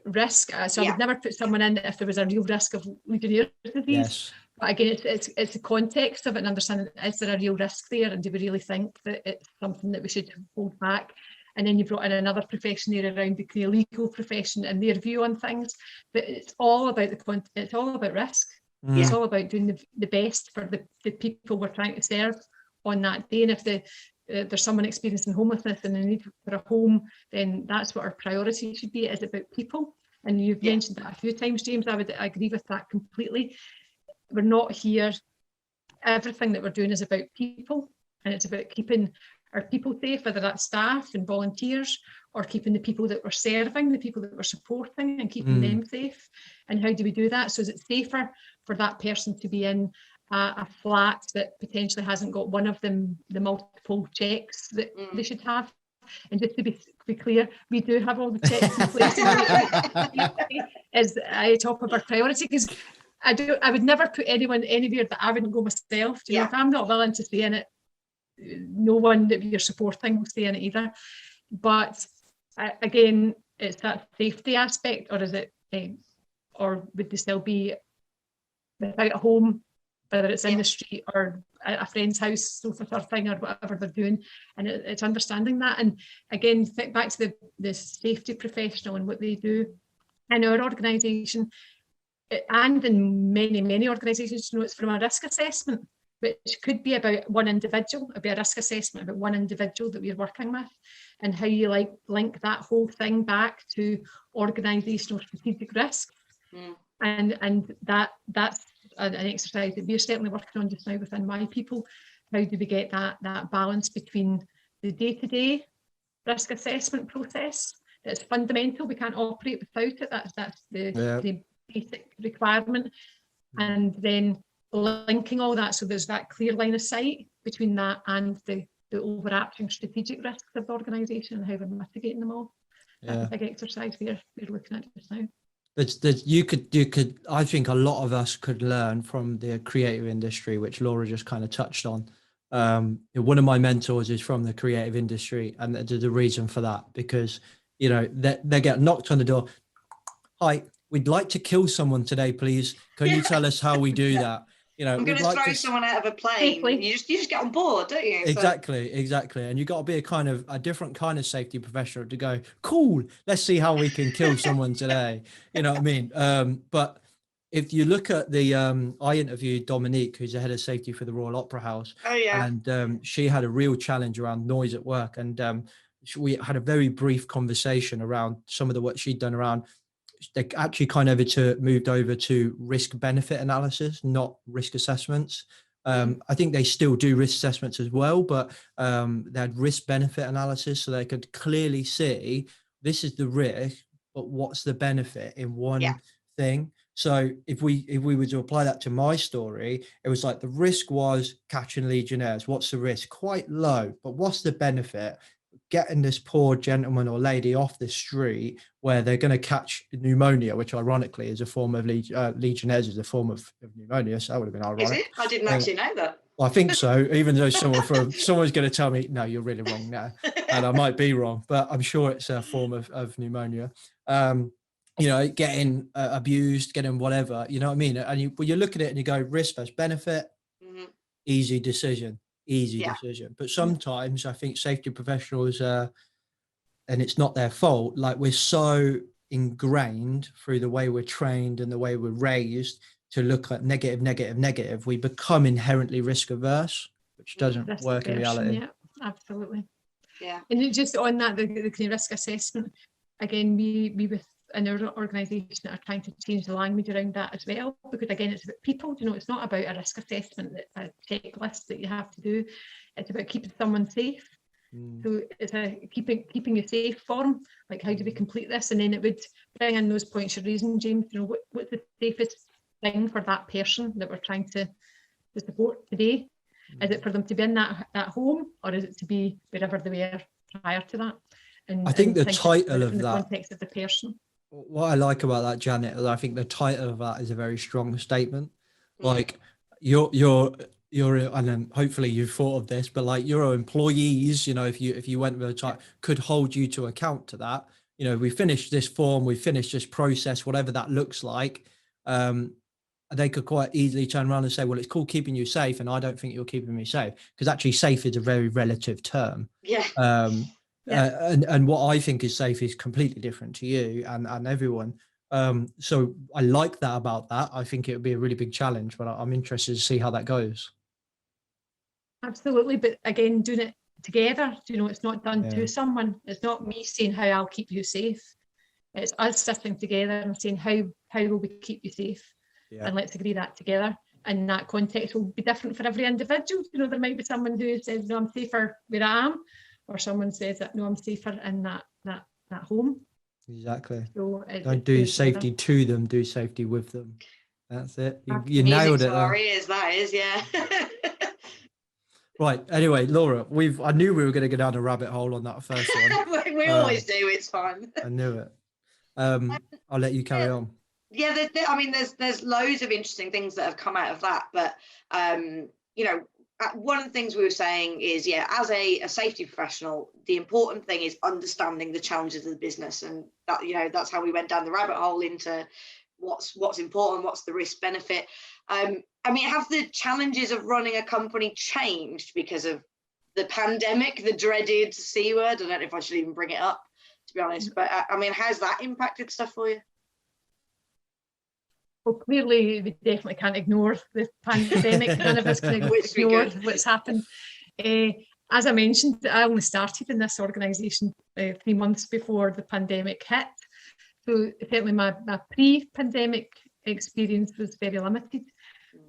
risk. So I would never put someone in if there was a real risk of Legionnaire's disease. Yes. But again, it's the context of it and understanding, is there a real risk there, and do we really think that it's something that we should hold back? And then you brought in another profession there around the legal profession and their view on things. But it's all about it's all about risk. It's all about doing the best for the people we're trying to serve on that day. And if there's someone experiencing homelessness and the need for a home, then that's what our priority should be. It's about people. And you've mentioned that a few times, James. I would agree with that completely. We're not here. Everything that we're doing is about people, and it's about keeping our people safe, whether that's staff and volunteers, or keeping the people that we're serving, the people that we're supporting, and keeping them safe. And how do we do that? So is it safer for that person to be in a flat that potentially hasn't got one of the multiple checks that they should have? And just to be clear, we do have all the checks in place. Is a top of our priority, because I would never put anyone anywhere that I wouldn't go myself. If I'm not willing to stay in it, no one that you're supporting will stay in it either. But again, it's that safety aspect, or is it, or would they still be without a home, whether it's in the street or a friend's house, sofa surfing, or whatever they're doing? And it's understanding that. And again, think back to the safety professional and what they do in our organisation, and in many organisations. It's from a risk assessment, which could be about one individual. It'd be a risk assessment about one individual that we're working with, and how you link that whole thing back to organisational strategic risk. And that's an exercise that we're certainly working on just now within my people. How do we get that balance between the day-to-day risk assessment process? That's fundamental. We can't operate without it. That's the basic requirement. And then linking all that, so there's that clear line of sight between that and the overarching strategic risks of the organisation and how we're mitigating them all. That's a big exercise we're looking at just now. You could I think a lot of us could learn from the creative industry, which Laura just kind of touched on. One of my mentors is from the creative industry, and the reason for that, because they get knocked on the door. Hi, we'd like to kill someone today, please. Can you tell us how we do that? I'm going to throw someone out of a plane. You just get on board, don't you? Exactly. And you got to be a different kind of safety professional to go, cool, let's see how we can kill someone today. You know what I mean? But if you look at I interviewed Dominique, who's the head of safety for the Royal Opera House. Oh yeah. And she had a real challenge around noise at work, and we had a very brief conversation around some of the work she'd done around. They actually moved over to risk benefit analysis, not risk assessments. I think they still do risk assessments as well, but they had risk benefit analysis, so they could clearly see this is the risk, but what's the benefit in one thing. So if we were to apply that to my story, it was like the risk was catching Legionnaires. What's the risk? Quite low, but what's the benefit? Getting this poor gentleman or lady off the street where they're going to catch pneumonia, which ironically is a form of Legionnaires is a form of pneumonia. So that would have been ironic. Is it? I didn't actually know that. I think so. Even though someone's going to tell me, no, you're really wrong now, and I might be wrong, but I'm sure it's a form of pneumonia. Getting abused, getting whatever. You know what I mean? And you look at it and you go risk versus benefit. Easy decision. But sometimes I think safety professionals and it's not their fault, like we're so ingrained through the way we're trained and the way we're raised to look at negative, we become inherently risk averse, which doesn't Risk work in aversion, reality. Yeah, absolutely. Yeah. And just on that, the kind of risk assessment, again, we within our organisation are trying to change the language around that as well, because again, it's about people. You know, it's not about a risk assessment, a checklist that you have to do. It's about keeping someone safe. So it's a keeping you safe form. Like, how do we complete this? And then it would bring in those points you're raising, James. You know, what's the safest thing for that person that we're trying to support today? Is it for them to be in that home, or is it to be wherever they were prior to that? And I think the title of in the that, context of the person. what I like about that, Janet, is I think the title of that is a very strong statement. Like, you're and then hopefully you've thought of this, but like, your employees, you know, if you went with a title, could hold you to account to that. You know, we finished this form, we finished this process, whatever that looks like. They could quite easily turn around and say, well, it's called keeping you safe, and I don't think you're keeping me safe, because actually safe is a very relative term. Yeah. And what I think is safe is completely different to you and everyone. So I like that about that. I think it would be a really big challenge, but I'm interested to see how that goes. Absolutely, but again, doing it together. You know, it's not done to someone. It's not me saying how I'll keep you safe. It's us sitting together and saying how will we keep you safe, and let's agree that together. And that context will be different for every individual. You know, there might be someone who says, no, I'm safer where I am, or someone says that, no, I'm safer in that home. Exactly. So don't do safety to them, do safety with them. That's it. You nailed it. That is, yeah. Right. Anyway, Laura, I knew we were going to go down a rabbit hole on that first one. we always do. It's fun. I knew it. I'll let you carry on. Yeah, I mean, there's loads of interesting things that have come out of that, but you know, one of the things we were saying is, as a safety professional, the important thing is understanding the challenges of the business, and that, you know, that's how we went down the rabbit hole into what's important, what's the risk benefit. I mean, have the challenges of running a company changed because of the pandemic, the dreaded C word? I don't know if I should even bring it up, to be honest, but I mean, how's that impacted stuff for you? Well, clearly, we definitely can't ignore the pandemic. None of us can ignore what's happened. As I mentioned, I only started in this organisation 3 months before the pandemic hit. So certainly my pre-pandemic experience was very limited.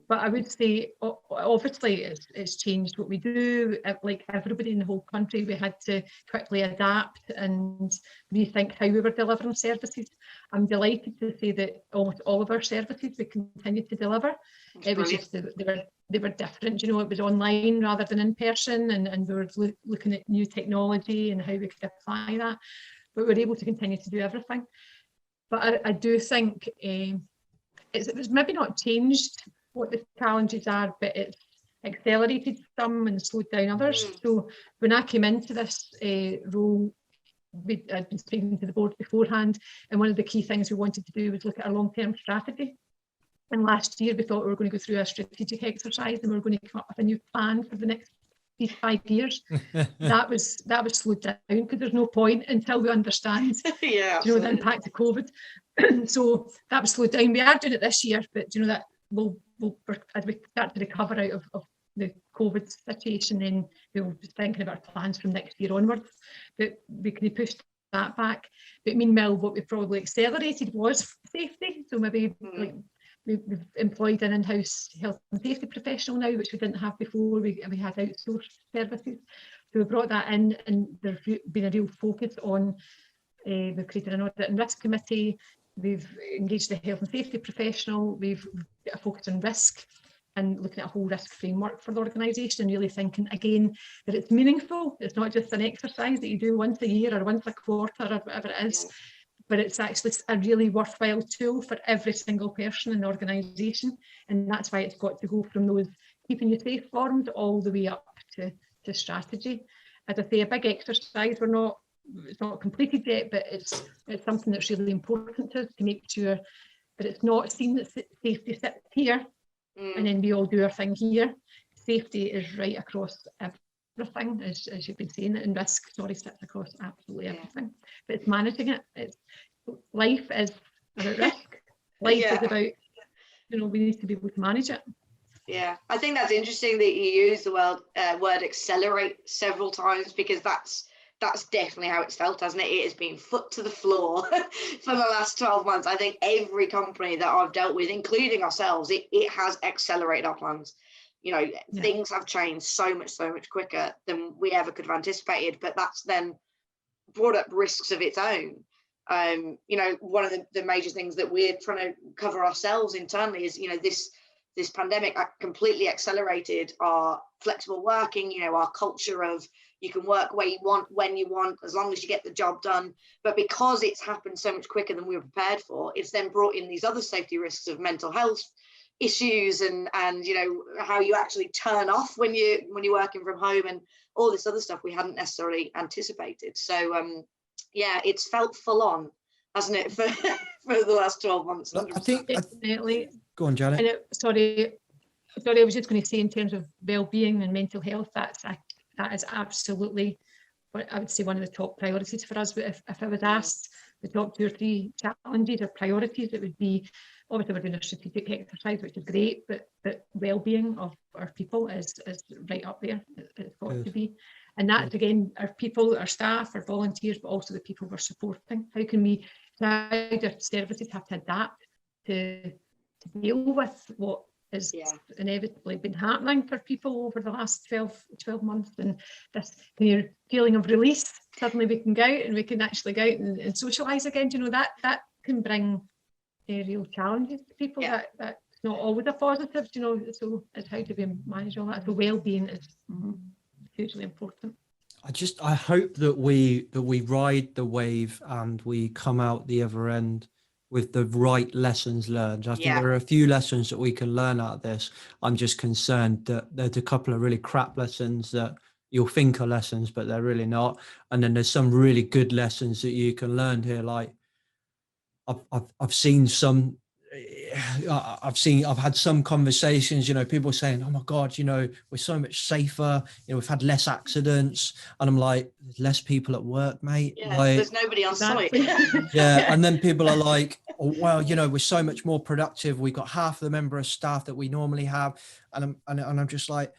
But I would say, obviously, it's changed what we do. Like everybody in the whole country, we had to quickly adapt and rethink how we were delivering services. I'm delighted to say that almost all of our services we continue to deliver. It was just they were different. You know, it was online rather than in person, and we were looking at new technology and how we could apply that. But we were able to continue to do everything. But I do think it was maybe not changed what the challenges are, but it's accelerated some and slowed down others. So when I came into this role, I'd been speaking to the board beforehand, and one of the key things we wanted to do was look at our long-term strategy. And last year we thought we were going to go through a strategic exercise and we were going to come up with a new plan for the next 5 years. that was slowed down, because there's no point until we understand the impact of COVID. So that was slowed down. We are doing it this year, but you know that as we start to recover out of the COVID situation, then we'll be thinking about plans from next year onwards. But we can push that back. But meanwhile, what we probably accelerated was safety. So maybe like we've employed an in-house health and safety professional now, which we didn't have before. We had outsourced services. So we brought that in, and there's been a real focus on, we've created an audit and risk committee. We've engaged a health and safety professional. We've got a focus on risk and looking at a whole risk framework for the organisation, and really thinking again that it's meaningful. It's not just an exercise that you do once a year or once a quarter or whatever it is, but it's actually a really worthwhile tool for every single person in the organisation. And that's why it's got to go from those keeping you safe forms all the way up to strategy. As I say, a big exercise. It's not completed yet, but it's something that's really important to us, to make sure that it's not seen that safety sits here and then we all do our thing here. Safety is right across everything, as you've been saying, and risk sits across absolutely everything. But it's managing it. Life is about risk. Life is about we need to be able to manage it. Yeah, I think that's interesting that you use the word accelerate several times, because that's definitely how it's felt, hasn't it? It has been foot to the floor for the last 12 months. I think every company that I've dealt with, including ourselves, it has accelerated our plans. Things have changed so much quicker than we ever could have anticipated, but that's then brought up risks of its own. One of the major things that we're trying to cover ourselves internally is, this pandemic completely accelerated our flexible working, our culture of you can work where you want, when you want, as long as you get the job done. But because it's happened so much quicker than we were prepared for, it's then brought in these other safety risks of mental health issues and how you actually turn off when you're working from home and all this other stuff we hadn't necessarily anticipated. So it's felt full on, hasn't it, for the last 12 months? 100%. I think Definitely. Go on, Janet. And sorry, I was just going to say, in terms of well-being and mental health, that is absolutely, I would say, one of the top priorities for us. But if I was asked the top 2 or 3 challenges or priorities, it would be, obviously we're doing a strategic exercise, which is great, but well-being of our people is right up there. It's got to be. And that's, again, our people, our staff, our volunteers, but also the people we're supporting. How do our services have to adapt to deal with what is inevitably been happening for people over the last 12 months, and this kind of feeling of release. Suddenly we can go out and we can actually go out and socialise again. That can bring real challenges to people. That's not always a positive, so it's how do we manage all that. So well-being is hugely important. I hope that we ride the wave and we come out the other end with the right lessons learned. I think there are a few lessons that we can learn out of this. I'm just concerned that there's a couple of really crap lessons that you'll think are lessons, but they're really not. And then there's some really good lessons that you can learn here. Like I've seen some, I've had some conversations, people saying, oh my God, we're so much safer, we've had less accidents. And I'm like, there's less people at work, mate. There's nobody on site. And then people are like, oh, well, we're so much more productive. We've got half the member of staff that we normally have. And I'm just like,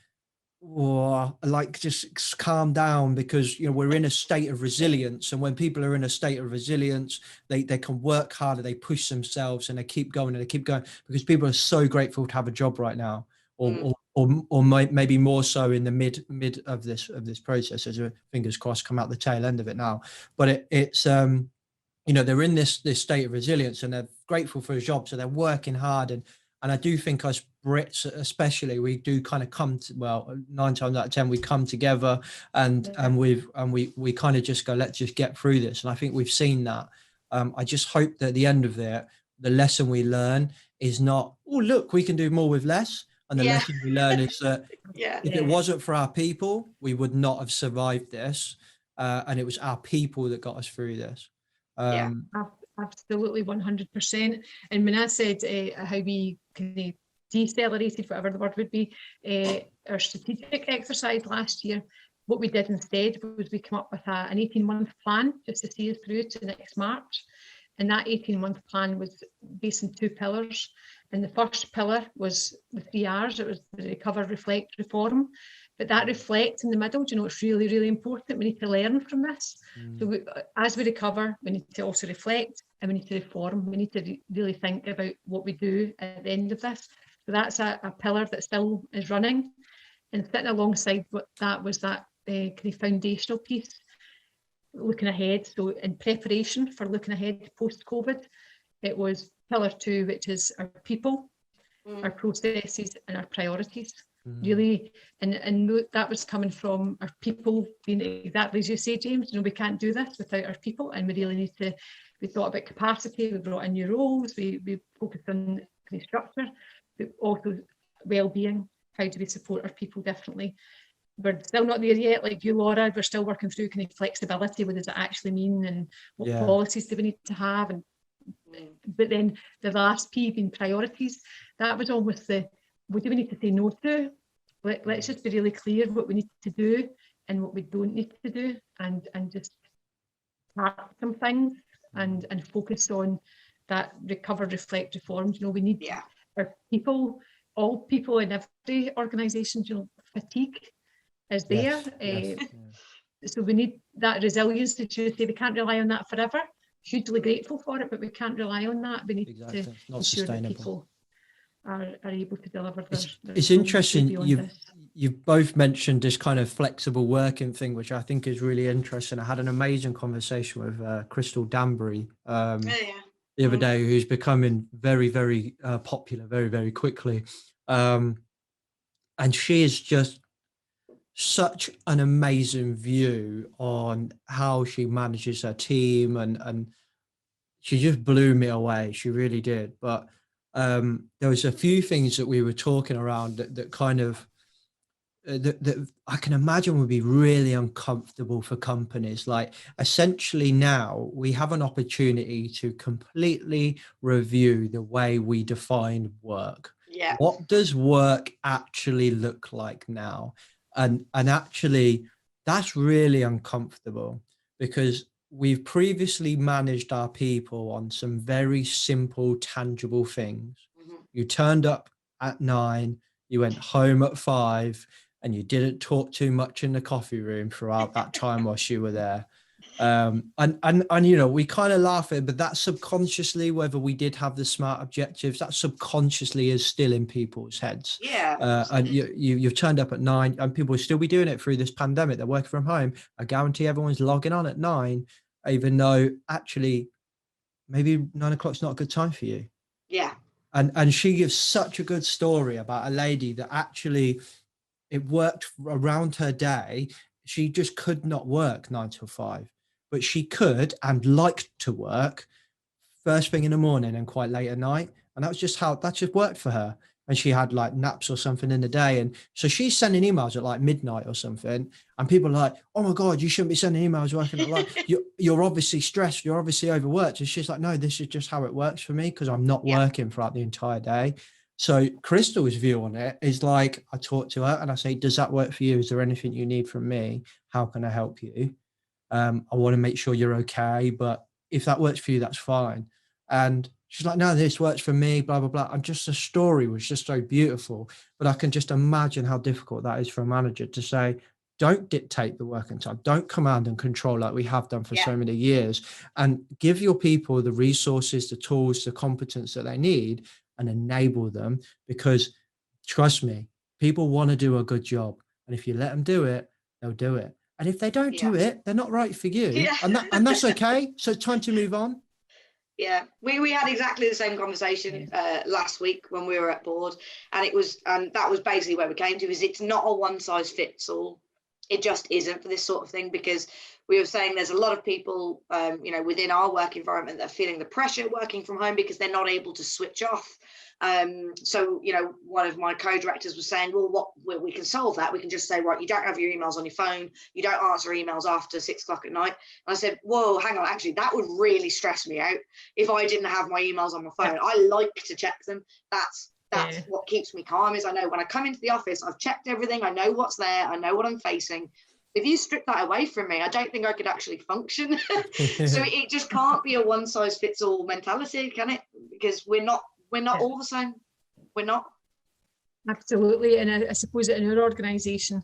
or just calm down, because we're in a state of resilience, and when people are in a state of resilience, they can work harder, they push themselves, and they keep going because people are so grateful to have a job right now, or maybe more so in the mid of this process, as fingers crossed come out the tail end of it now. But it's they're in this state of resilience, and they're grateful for a job, so they're working hard. And I do think us Brits, especially, we do kind of 9 times out of 10, we come together and we kind of just go, let's just get through this. And I think we've seen that. I just hope that at the end of it, the lesson we learn is not, oh, look, we can do more with less. And the lesson we learn is that if it wasn't for our people, we would not have survived this. And it was our people that got us through this. Absolutely, 100%. And when I said how we kind of decelerated, whatever the word would be, our strategic exercise last year, what we did instead was we came up with an 18-month plan just to see us through to next March. And that 18-month plan was based on 2 pillars. And the first pillar was the 3 R's. It was the recover, reflect, reform. But that reflect in the middle, it's really, really important. We need to learn from this. So as we recover, we need to also reflect, and we need to reform. We need to really think about what we do at the end of this. So that's a pillar that still is running. And sitting alongside that was that kind of foundational piece, looking ahead. So in preparation for looking ahead post-COVID, it was pillar 2, which is our people, our processes, and our priorities. Really, and that was coming from our people being exactly as you say, James. We can't do this without our people, and we really need to. We thought about capacity. We brought in new roles. We focused on the structure, but also well-being. How do we support our people differently? We're still not there yet, like you, Laura. We're still working through kind of flexibility. What does it actually mean, and what policies do we need to have? And but then the last P being priorities. That was almost what do we need to say no to? Let's just be really clear what we need to do and what we don't need to do, and just park some things and focus on that recover, reflect, reform. We need our people, all people in every organisation, fatigue is there. So we need that resilience to say we can't rely on that forever. Hugely grateful for it, but we can't rely on that. We need to ensure that people are able to deliver it's interesting you've both mentioned this kind of flexible working thing, which I think is really interesting. I had an amazing conversation with Crystal Danbury the other day, who's becoming very, very popular very, very quickly, and she is just such an amazing view on how she manages her team, and she just blew me away. She really did. But there was a few things that we were talking around that kind of that I can imagine would be really uncomfortable for companies. Like, essentially now we have an opportunity to completely review the way we define work. Yeah. What does work actually look like now? And actually that's really uncomfortable, because we've previously managed our people on some very simple, tangible things. You turned up at 9, you went home at 5, and you didn't talk too much in the coffee room throughout that time whilst you were there. And we kind of laugh at it, but that subconsciously, whether we did have the SMART objectives, that subconsciously is still in people's heads. Yeah. And you've turned up at 9, and people will still be doing it through this pandemic. They're working from home. I guarantee everyone's logging on at 9, even though actually maybe 9 o'clock's not a good time for you. Yeah. And she gives such a good story about a lady that actually it worked around her day. She just could not work 9 till 5, but she could and liked to work first thing in the morning and quite late at night. And that just worked for her. And she had like naps or something in the day. And so she's sending emails at like midnight or something. And people are like, oh my God, you shouldn't be sending emails working at like, you're obviously stressed. You're obviously overworked. And she's like, no, this is just how it works for me, because I'm not working throughout the entire day. So Crystal's view on it is like, I talk to her and I say, does that work for you? Is there anything you need from me? How can I help you? I want to make sure you're okay, but if that works for you, that's fine. And she's like, no, this works for me, blah, blah, blah. And just the story was just so beautiful. But I can just imagine how difficult that is for a manager to say, don't dictate the working time. Don't command and control like we have done for so many years, and give your people the resources, the tools, the competence that they need, and enable them. Because trust me, people want to do a good job. And if you let them do it, they'll do it. And if they don't do it, they're not right for you. And that's okay. So it's time to move on. Yeah, we had exactly the same conversation last week when we were at board, and that was basically where we came to, is it's not a one size fits all. It just isn't for this sort of thing, because we were saying there's a lot of people, within our work environment that are feeling the pressure working from home because they're not able to switch off. So, one of my co-directors was saying, well, we can solve that. We can just say, right, you don't have your emails on your phone. You don't answer emails after 6 o'clock at night. And I said, whoa, hang on, actually, that would really stress me out if I didn't have my emails on my phone. I like to check them. That's what keeps me calm, is I know when I come into the office, I've checked everything. I know what's there. I know what I'm facing. If you strip that away from me, I don't think I could actually function. So it just can't be a one size fits all mentality, can it? Because we're not all the same. We're not. Absolutely. And I suppose in our organisation,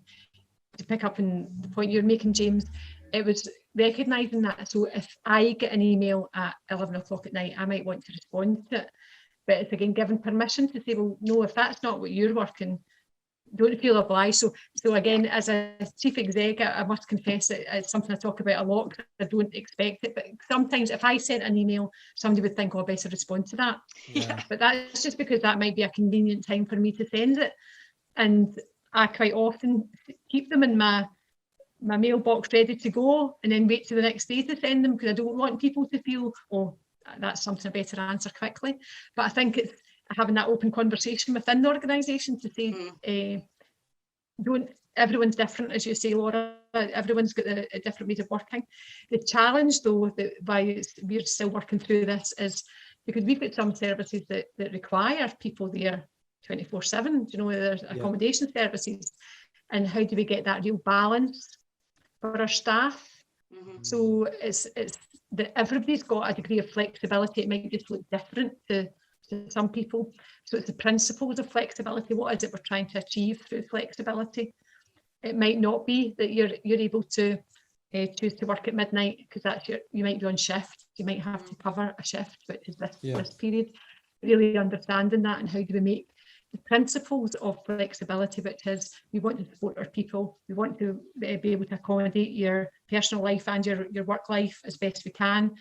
to pick up on the point you're making, James, it was recognising that. So if I get an email at 11 o'clock at night, I might want to respond to it. But it's again given permission to say, well, no, if that's not what you're working, don't feel obliged. So again, as a chief exec, I must confess that it's something I talk about a lot. I don't expect it, but sometimes if I sent an email, somebody would think, oh, I better respond to that. Yeah. But that's just because that might be a convenient time for me to send it. And I quite often keep them in my mailbox ready to go, and then wait to the next day to send them, because I don't want people to feel, oh, that's something I better answer quickly. But I think it's having that open conversation within the organisation to say, everyone's different, as you say, Laura. Everyone's got a different ways of working. The challenge, though, why we're still working through this, is because we've got some services that require people there 24/7. There's accommodation services, and how do we get that real balance for our staff? So it's that everybody's got a degree of flexibility. It might just look different to to some people. So it's the principles of flexibility. What is it we're trying to achieve through flexibility? It might not be that you're able to choose to work at midnight because that's you might be on shift. You might have to cover a shift, which is this period. Really understanding that, and how do we make the principles of flexibility, which is we want to support our people, we want to be able to accommodate your personal life and your work life as best we can,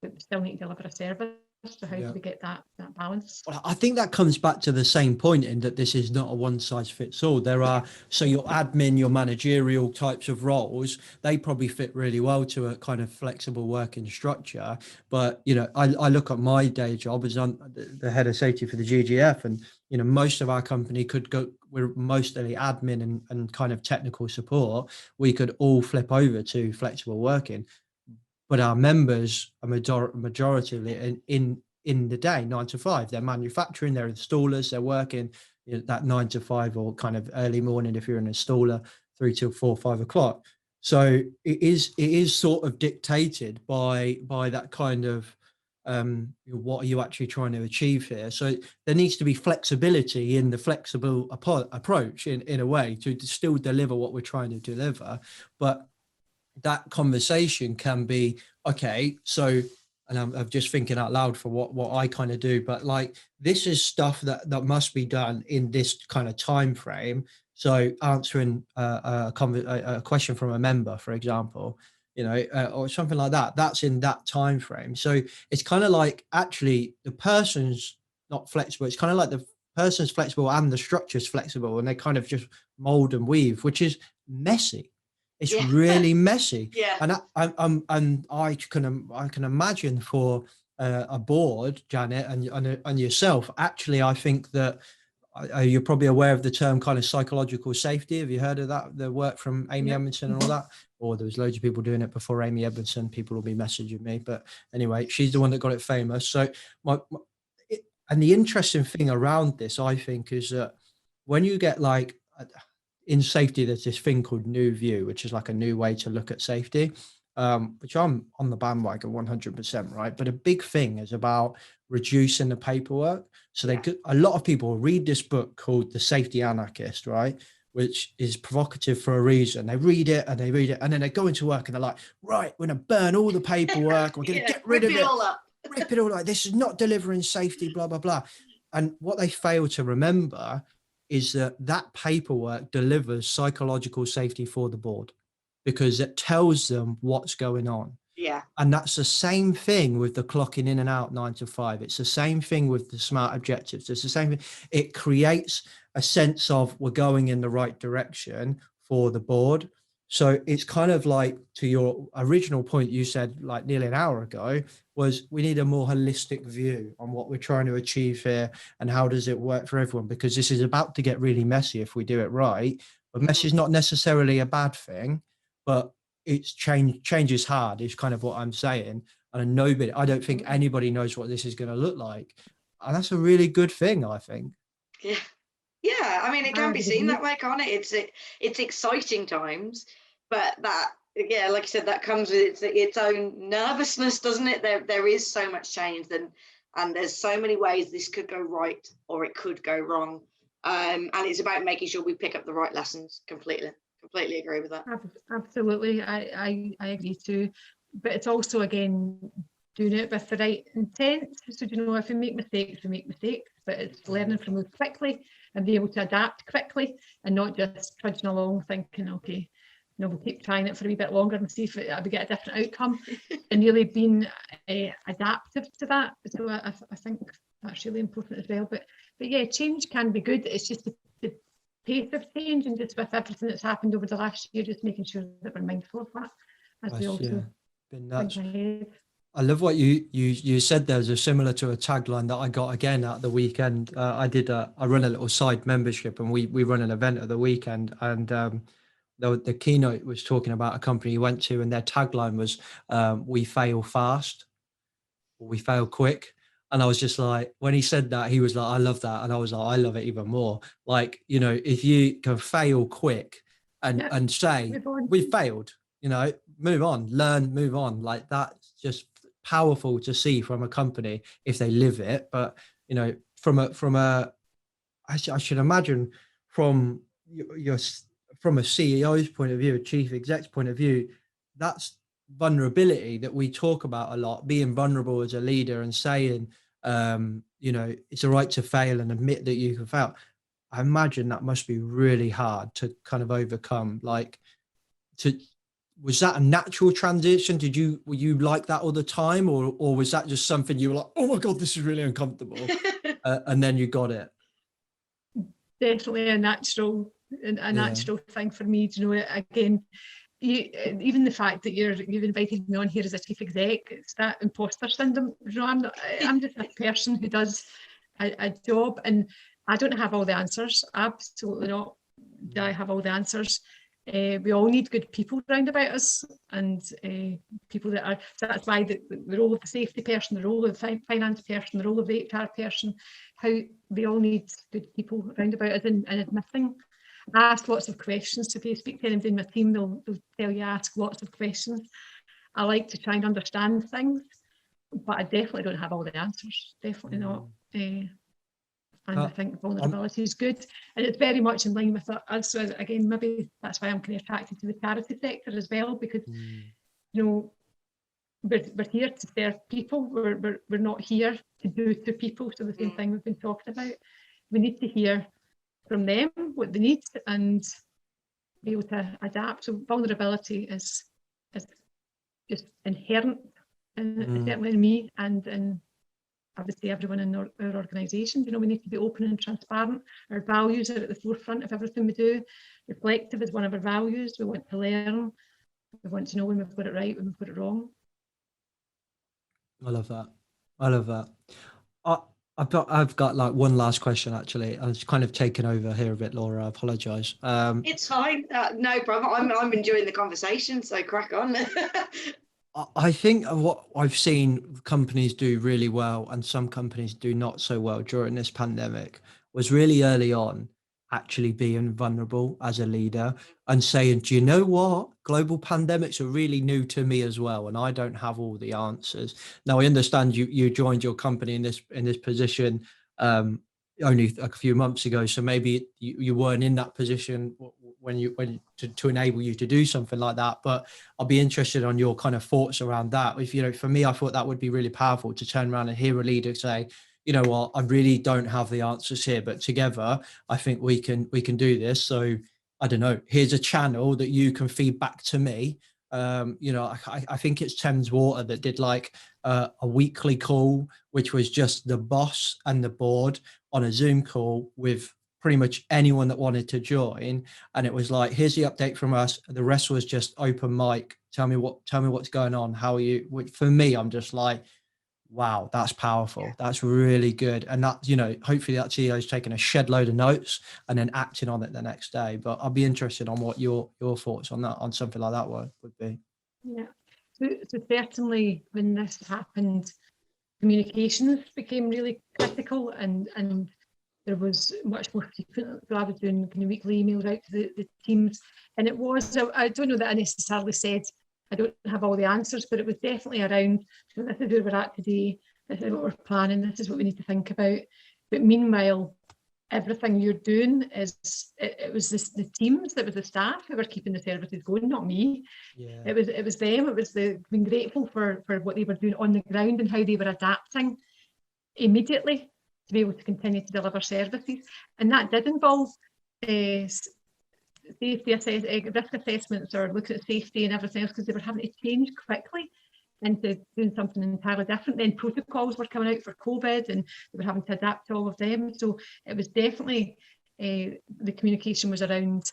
but we still need to deliver a service. So how do we get that balance? Well, I think that comes back to the same point in that this is not a one size fits all. There are, so your admin, your managerial types of roles, they probably fit really well to a kind of flexible working structure. But, you know, I look at my day job as the head of safety for the GGF, and, you know, most of our company could go, we're mostly admin and kind of technical support. We could all flip over to flexible working. But our members, a majority in the day, 9 to 5, they're manufacturing, they're installers, they're working, you know, that 9 to 5 or kind of early morning if you're an installer, 3 till 4, 5 o'clock. So it is sort of dictated by that kind of what are you actually trying to achieve here? So there needs to be flexibility in the flexible approach in a way to still deliver what we're trying to deliver, but that conversation can be, okay, so, and I'm just thinking out loud for what I kind of do, but like, this is stuff that must be done in this kind of time frame. So answering a question from a member, for example, you know, or something like that, that's in that time frame. So it's kind of like, actually the person's not flexible. It's kind of like the person's flexible and the structure's flexible, and they kind of just mold and weave, which is messy. It's really messy. And I can imagine for a board, Janet, and yourself, actually, I think that you're probably aware of the term kind of psychological safety. Have you heard of that? The work from Amy Edmondson and all that? Or there was loads of people doing it before Amy Edmondson. People will be messaging me. But anyway, she's the one that got it famous. So and the interesting thing around this, I think, is that when you get like, in safety, there's this thing called new view, which is like a new way to look at safety, which I'm on the bandwagon 100%, right? But a big thing is about reducing the paperwork. So a lot of people read this book called The Safety Anarchist, right? Which is provocative for a reason. They read it, and then they go into work and they're like, right, we're going to burn all the paperwork. We're going to get rid of it. Rip it all up. This is not delivering safety, blah, blah, blah. And what they fail to remember is that paperwork delivers psychological safety for the board, because it tells them what's going on. Yeah. And that's the same thing with the clocking in and out 9 to 5. It's the same thing with the SMART objectives. It's the same thing. It creates a sense of we're going in the right direction for the board. So it's kind of like, to your original point you said like nearly an hour ago, was we need a more holistic view on what we're trying to achieve here and how does it work for everyone, because this is about to get really messy if we do it right. But messy is not necessarily a bad thing, but it's change is hard is kind of what I'm saying. And I don't think anybody knows what this is going to look like. And that's a really good thing, I think. Yeah, I mean, it can be seen that way, can't it? It's exciting times, but that, like you said, that comes with its own nervousness, doesn't it? There is so much change, and there's so many ways this could go right or it could go wrong, and it's about making sure we pick up the right lessons. Completely agree with that. Absolutely, I agree too. But it's also, again, doing it with the right intent. So, you know, if we make mistakes, we make mistakes, but it's learning from those quickly and be able to adapt quickly and not just trudging along thinking, okay, we'll keep trying it for a wee bit longer and see if we get a different outcome, and really being adaptive to that. So I think that's really important as well. But yeah, change can be good. It's just the pace of change, and just with everything that's happened over the last year, just making sure that we're mindful of that as we also think ahead. I love what you said there. Was similar to a tagline that I got again at the weekend. I run a little side membership, and we run an event at the weekend, and the keynote was talking about a company you went to, and their tagline was we fail fast, or we fail quick. And I was just like, when he said that, he was like, I love that. And I was like, I love it even more. Like, you know, if you can fail quick and say we failed, you know, move on, learn, move on, like that's just powerful to see from a company if they live it. But you know, from a I should imagine from from a CEO's point of view, a chief exec's point of view, that's vulnerability that we talk about a lot, being vulnerable as a leader and saying, you know, it's all right to fail and admit that you can fail. I imagine that must be really hard to kind of overcome. Like, was that a natural transition? Were you like that all the time, or was that just something you were like, oh my God, this is really uncomfortable, and then you got it? Definitely a natural thing for me. You know, again, even the fact that you've invited me on here as a chief exec, it's that imposter syndrome. You know, I'm just a person who does a job, and I don't have all the answers. Absolutely not. Do I have all the answers? We all need good people around about us, and people that are. So that's why the role of the safety person, the role of the finance person, the role of the HR person, how we all need good people around about us, and admitting. I ask lots of questions. If you speak to anybody in my team, they'll tell you I ask lots of questions. I like to try and understand things, but I definitely don't have all the answers. Definitely not. And I think vulnerability is good, and it's very much in line with us. So again, maybe that's why I'm kind of attracted to the charity sector as well, because you know, we're here to serve people. We're not here to do to people. So the same thing we've been talking about. We need to hear from them what they need and be able to adapt. So vulnerability is just inherent, certainly in me and in, I would say, everyone in our organisation. You know, we need to be open and transparent. Our values are at the forefront of everything we do. Reflective is one of our values. We want to learn. We want to know when we've got it right, when we've got it wrong. I love that. I've got like one last question, actually. I was kind of taken over here a bit, Laura. I apologise. It's fine. No problem. I'm enjoying the conversation, so crack on. I think what I've seen companies do really well and some companies do not so well during this pandemic was really early on actually being vulnerable as a leader and saying, do you know what? Global pandemics are really new to me as well, and I don't have all the answers. Now, I understand you joined your company in this position only a few months ago, so maybe you weren't in that position when to enable you to do something like that. But I'll be interested on your kind of thoughts around that. If, you know, for me, I thought that would be really powerful to turn around and hear a leader say, you know what, I really don't have the answers here, but together I think we can do this. So I don't know, here's a channel that you can feed back to me. You know, I think it's Thames Water that did like a weekly call, which was just the boss and the board on a Zoom call with pretty much anyone that wanted to join. And it was like, here's the update from us. The rest was just open mic. Tell me what's going on. How are you? Which for me, I'm just like, wow, that's powerful. That's really good. And that, you know, hopefully that CEO is taking a shed load of notes and then acting on it the next day. But I'll be interested on what your thoughts on that, on something like that would be. Yeah. So certainly when this happened, communications became really critical, and there was much more frequent. So I was doing kind of weekly emails out to the teams, and it was, I don't know that I necessarily said I don't have all the answers, but it was definitely around, so this is where we're at today, this is what we're planning, this is what we need to think about. But meanwhile, everything you're doing is, it was the teams, that was the staff who were keeping the services going, not me. Yeah. It was them, it was being grateful for what they were doing on the ground and how they were adapting immediately to be able to continue to deliver services. And that did involve safety risk assessments, or looking at safety and everything else, because they were having to change quickly into doing something entirely different. Then protocols were coming out for COVID and they were having to adapt to all of them. So it was definitely, the communication was around,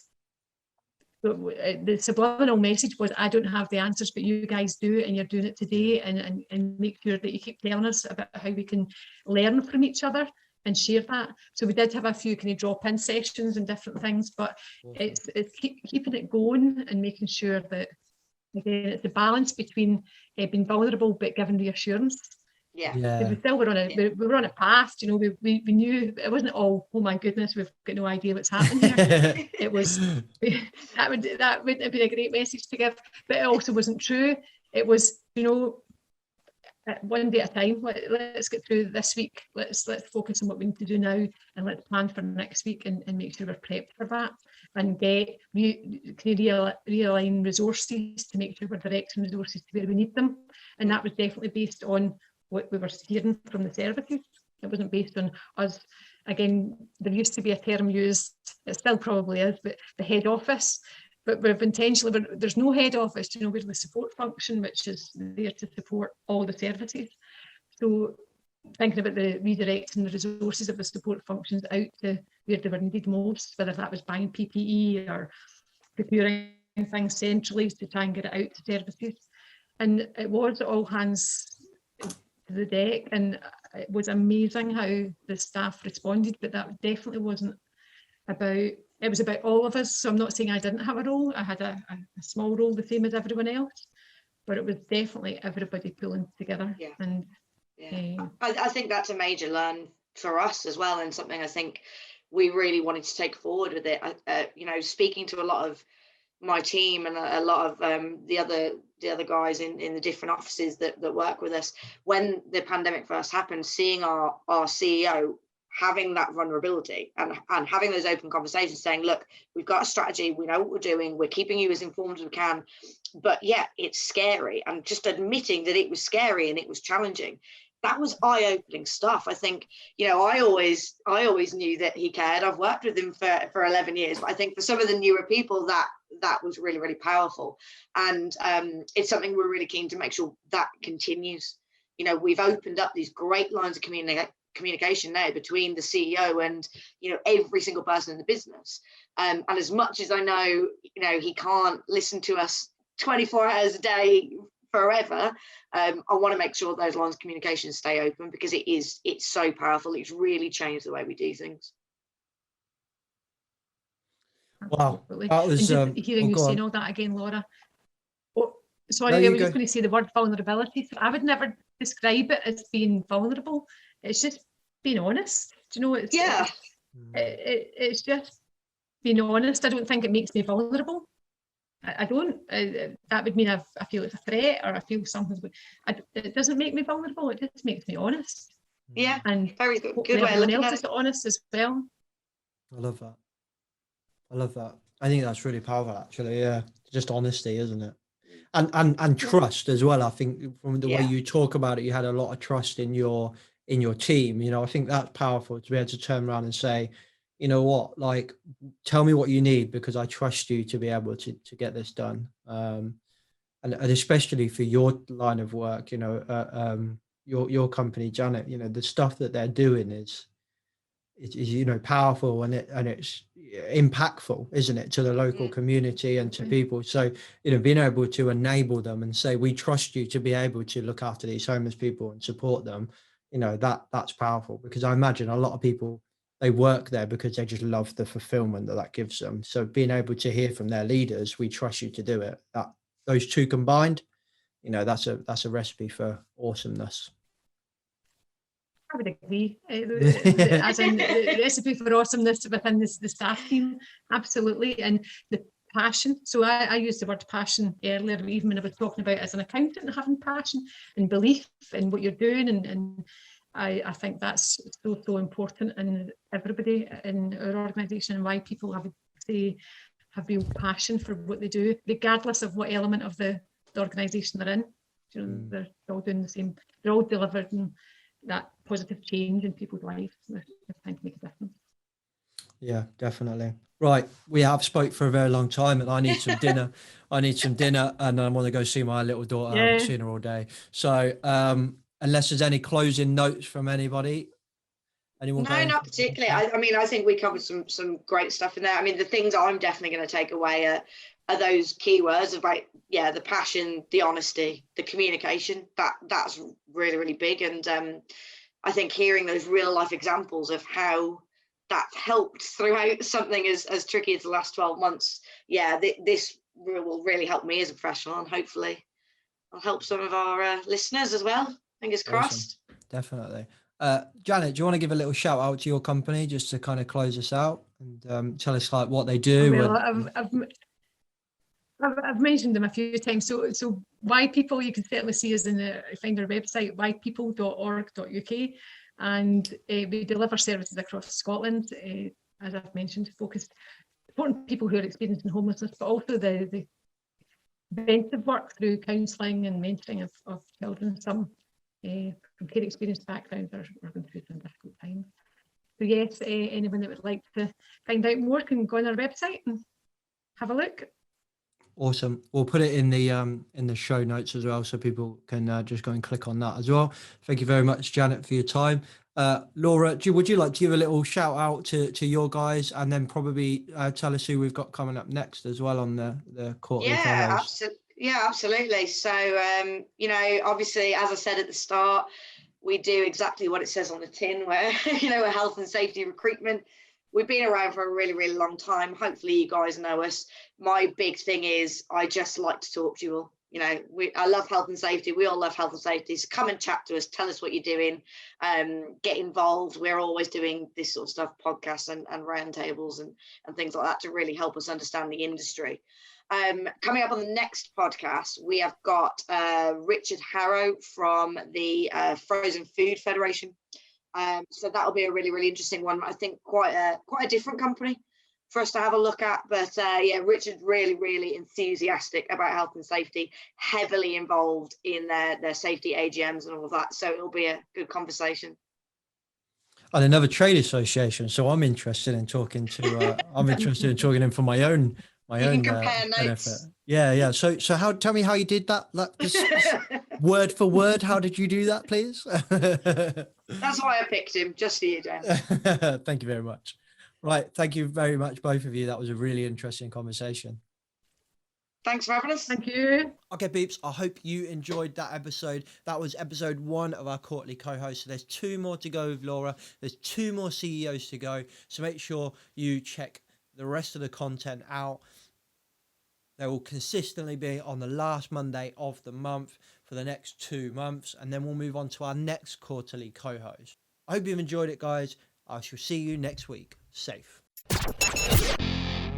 the subliminal message was, I don't have the answers, but you guys do, and you're doing it today, and make sure that you keep telling us about how we can learn from each other and share that. So we did have a few kind of drop-in sessions and different things, but it's keeping it going and making sure that, again, it's the balance between being vulnerable but giving reassurance. Yeah. We still were on a path, you know, we knew it wasn't all, oh my goodness, we've got no idea what's happening here. It was, that would have been a great message to give, but it also wasn't true. It was, you know, one day at a time. Let's get through this week. Let's focus on what we need to do now, and let's plan for next week and make sure we're prepped for that, and realign resources to make sure we're directing resources to where we need them. And that was definitely based on what we were hearing from the services. It wasn't based on us. Again, there used to be a term used, it still probably is, but the head office. But we've intentionally, there's no head office, we're the support function, which is there to support all the services. So thinking about the redirecting the resources of the support functions out to where they were needed most, whether that was buying PPE or procuring things centrally to try and get it out to services. And it was all hands to the deck, and it was amazing how the staff responded, but that definitely wasn't about, it was about all of us. So I'm not saying I didn't have a role. I had a small role, the same as everyone else, but it was definitely everybody pulling together. Yeah. And I think that's a major learn for us as well, and something I think we really wanted to take forward with it. Speaking to a lot of my team and a lot of the other guys in the different offices that work with us, when the pandemic first happened, seeing our CEO having that vulnerability and having those open conversations, saying, look, we've got a strategy, we know what we're doing, we're keeping you as informed as we can, but yeah, it's scary, and just admitting that it was scary and it was challenging. That was eye-opening stuff. I think, I always knew that he cared. I've worked with him for 11 years, but I think for some of the newer people, that was really, really powerful. And it's something we're really keen to make sure that continues. We've opened up these great lines of communication now between the CEO and every single person in the business. And as much as I know, he can't listen to us 24 hours a day forever, I want to make sure those lines of communication stay open, because it's so powerful. It's really changed the way we do things. Wow, absolutely. that was hearing you saying all that again, Laura. Sorry, I was just going to say the word vulnerability. So I would never describe it as being vulnerable. It's just being honest. It's just being honest. I don't think it makes me vulnerable. I don't. That would mean I feel it's a threat, or I feel something. It doesn't make me vulnerable. It just makes me honest. Yeah, and very good way of everyone looking else at is it. honest as well. I love that. I think that's really powerful, actually. Yeah, just honesty, isn't it? And trust as well. I think from the way you talk about it, you had a lot of trust in your team. I think that's powerful, to be able to turn around and say, you know what, like, tell me what you need, because I trust you to be able to get this done. And especially for your line of work, your company, Janet, the stuff that they're doing is powerful, and it's impactful, isn't it, to the local community and to people. So being able to enable them and say, we trust you to be able to look after these homeless people and support them, that's powerful, because I imagine a lot of people, they work there because they just love the fulfillment that gives them. So being able to hear from their leaders, we trust you to do it, that those two combined, that's a recipe for awesomeness. I would agree. As in the recipe for awesomeness within the staff team, absolutely. And the passion. So I used the word passion earlier, even when I was talking about as an accountant, having passion and belief in what you're doing. And I think that's so important in everybody in our organisation, and why people have real passion for what they do, regardless of what element of the organisation they're in. They're all doing the same. They're all delivering that positive change in people's lives. They're trying to make a difference. Yeah, definitely. Right, we have spoke for a very long time, and I need some dinner. And I want to go see my little daughter. I haven't seen her all day. So unless there's any closing notes from anybody. Anyone? No, not particularly. I think we covered some great stuff in there. The things I'm definitely going to take away are those keywords about the passion, the honesty, the communication. That's really, really big. And I think hearing those real life examples of how that's helped throughout something as tricky as the last 12 months. This will really help me as a professional, and hopefully I'll help some of our listeners as well. Fingers crossed. Definitely. Janet, do you want to give a little shout out to your company just to kind of close us out and tell us what they do? I've mentioned them a few times. So Why People, you can certainly see us find our website, whypeople.org.uk, and we deliver services across Scotland, as I've mentioned, focused supporting people who are experiencing homelessness, but also the preventive work through counselling and mentoring of children, some from care experience backgrounds are going through some difficult times. So yes, anyone that would like to find out more can go on our website and have a look. Awesome. We'll put it in the show notes as well, so people can just go and click on that as well. Thank you very much, Janet, for your time. Laura, would you like to give a little shout out to your guys, and then probably tell us who we've got coming up next as well on the quarterly co-host? Absolutely. So, obviously, as I said at the start, we do exactly what it says on the tin, where, we're health and safety recruitment. We've been around for a really, really long time. Hopefully you guys know us. My big thing is I just like to talk to you all. I love health and safety. We all love health and safety. So come and chat to us. Tell us what you're doing. Get involved. We're always doing this sort of stuff, podcasts and roundtables and things like that to really help us understand the industry. Coming up on the next podcast, we have got Richard Harrow from the Frozen Food Federation. So that'll be a really, really interesting one. I think quite a different company for us to have a look at. But Richard's really, really enthusiastic about health and safety, heavily involved in their safety AGMs and all of that. So it'll be a good conversation. And another trade association. So I'm interested in talking to. I'm interested in talking in for my own. You can compare notes. Benefit. Yeah. So tell me how you did that. Just word for word. How did you do that, please? That's why I picked him, just for you, James. Thank you very much. Right. Thank you very much, both of you. That was a really interesting conversation. Thanks for having us. Thank you. Okay, peeps, I hope you enjoyed that episode. That was episode 1 of our quarterly co-host. So there's 2 more to go with Laura. There's 2 more CEOs to go. So make sure you check the rest of the content out. They will consistently be on the last Monday of the month for the next 2 months, and then we'll move on to our next quarterly co-host. I hope you've enjoyed it, guys. I shall see you next week. Safe.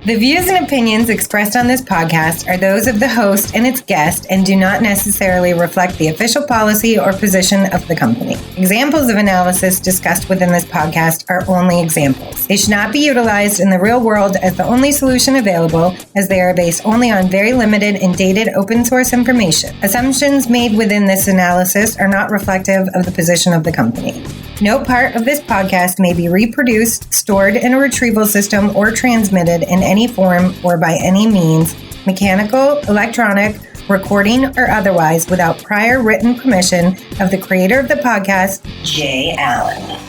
The views and opinions expressed on this podcast are those of the host and its guest and do not necessarily reflect the official policy or position of the company. Examples of analysis discussed within this podcast are only examples. They should not be utilized in the real world as the only solution available, as they are based only on very limited and dated open source information. Assumptions made within this analysis are not reflective of the position of the company. No part of this podcast may be reproduced, stored in a retrieval system, or transmitted in any form or by any means, mechanical, electronic, recording, or otherwise, without prior written permission of the creator of the podcast, Jay Allen.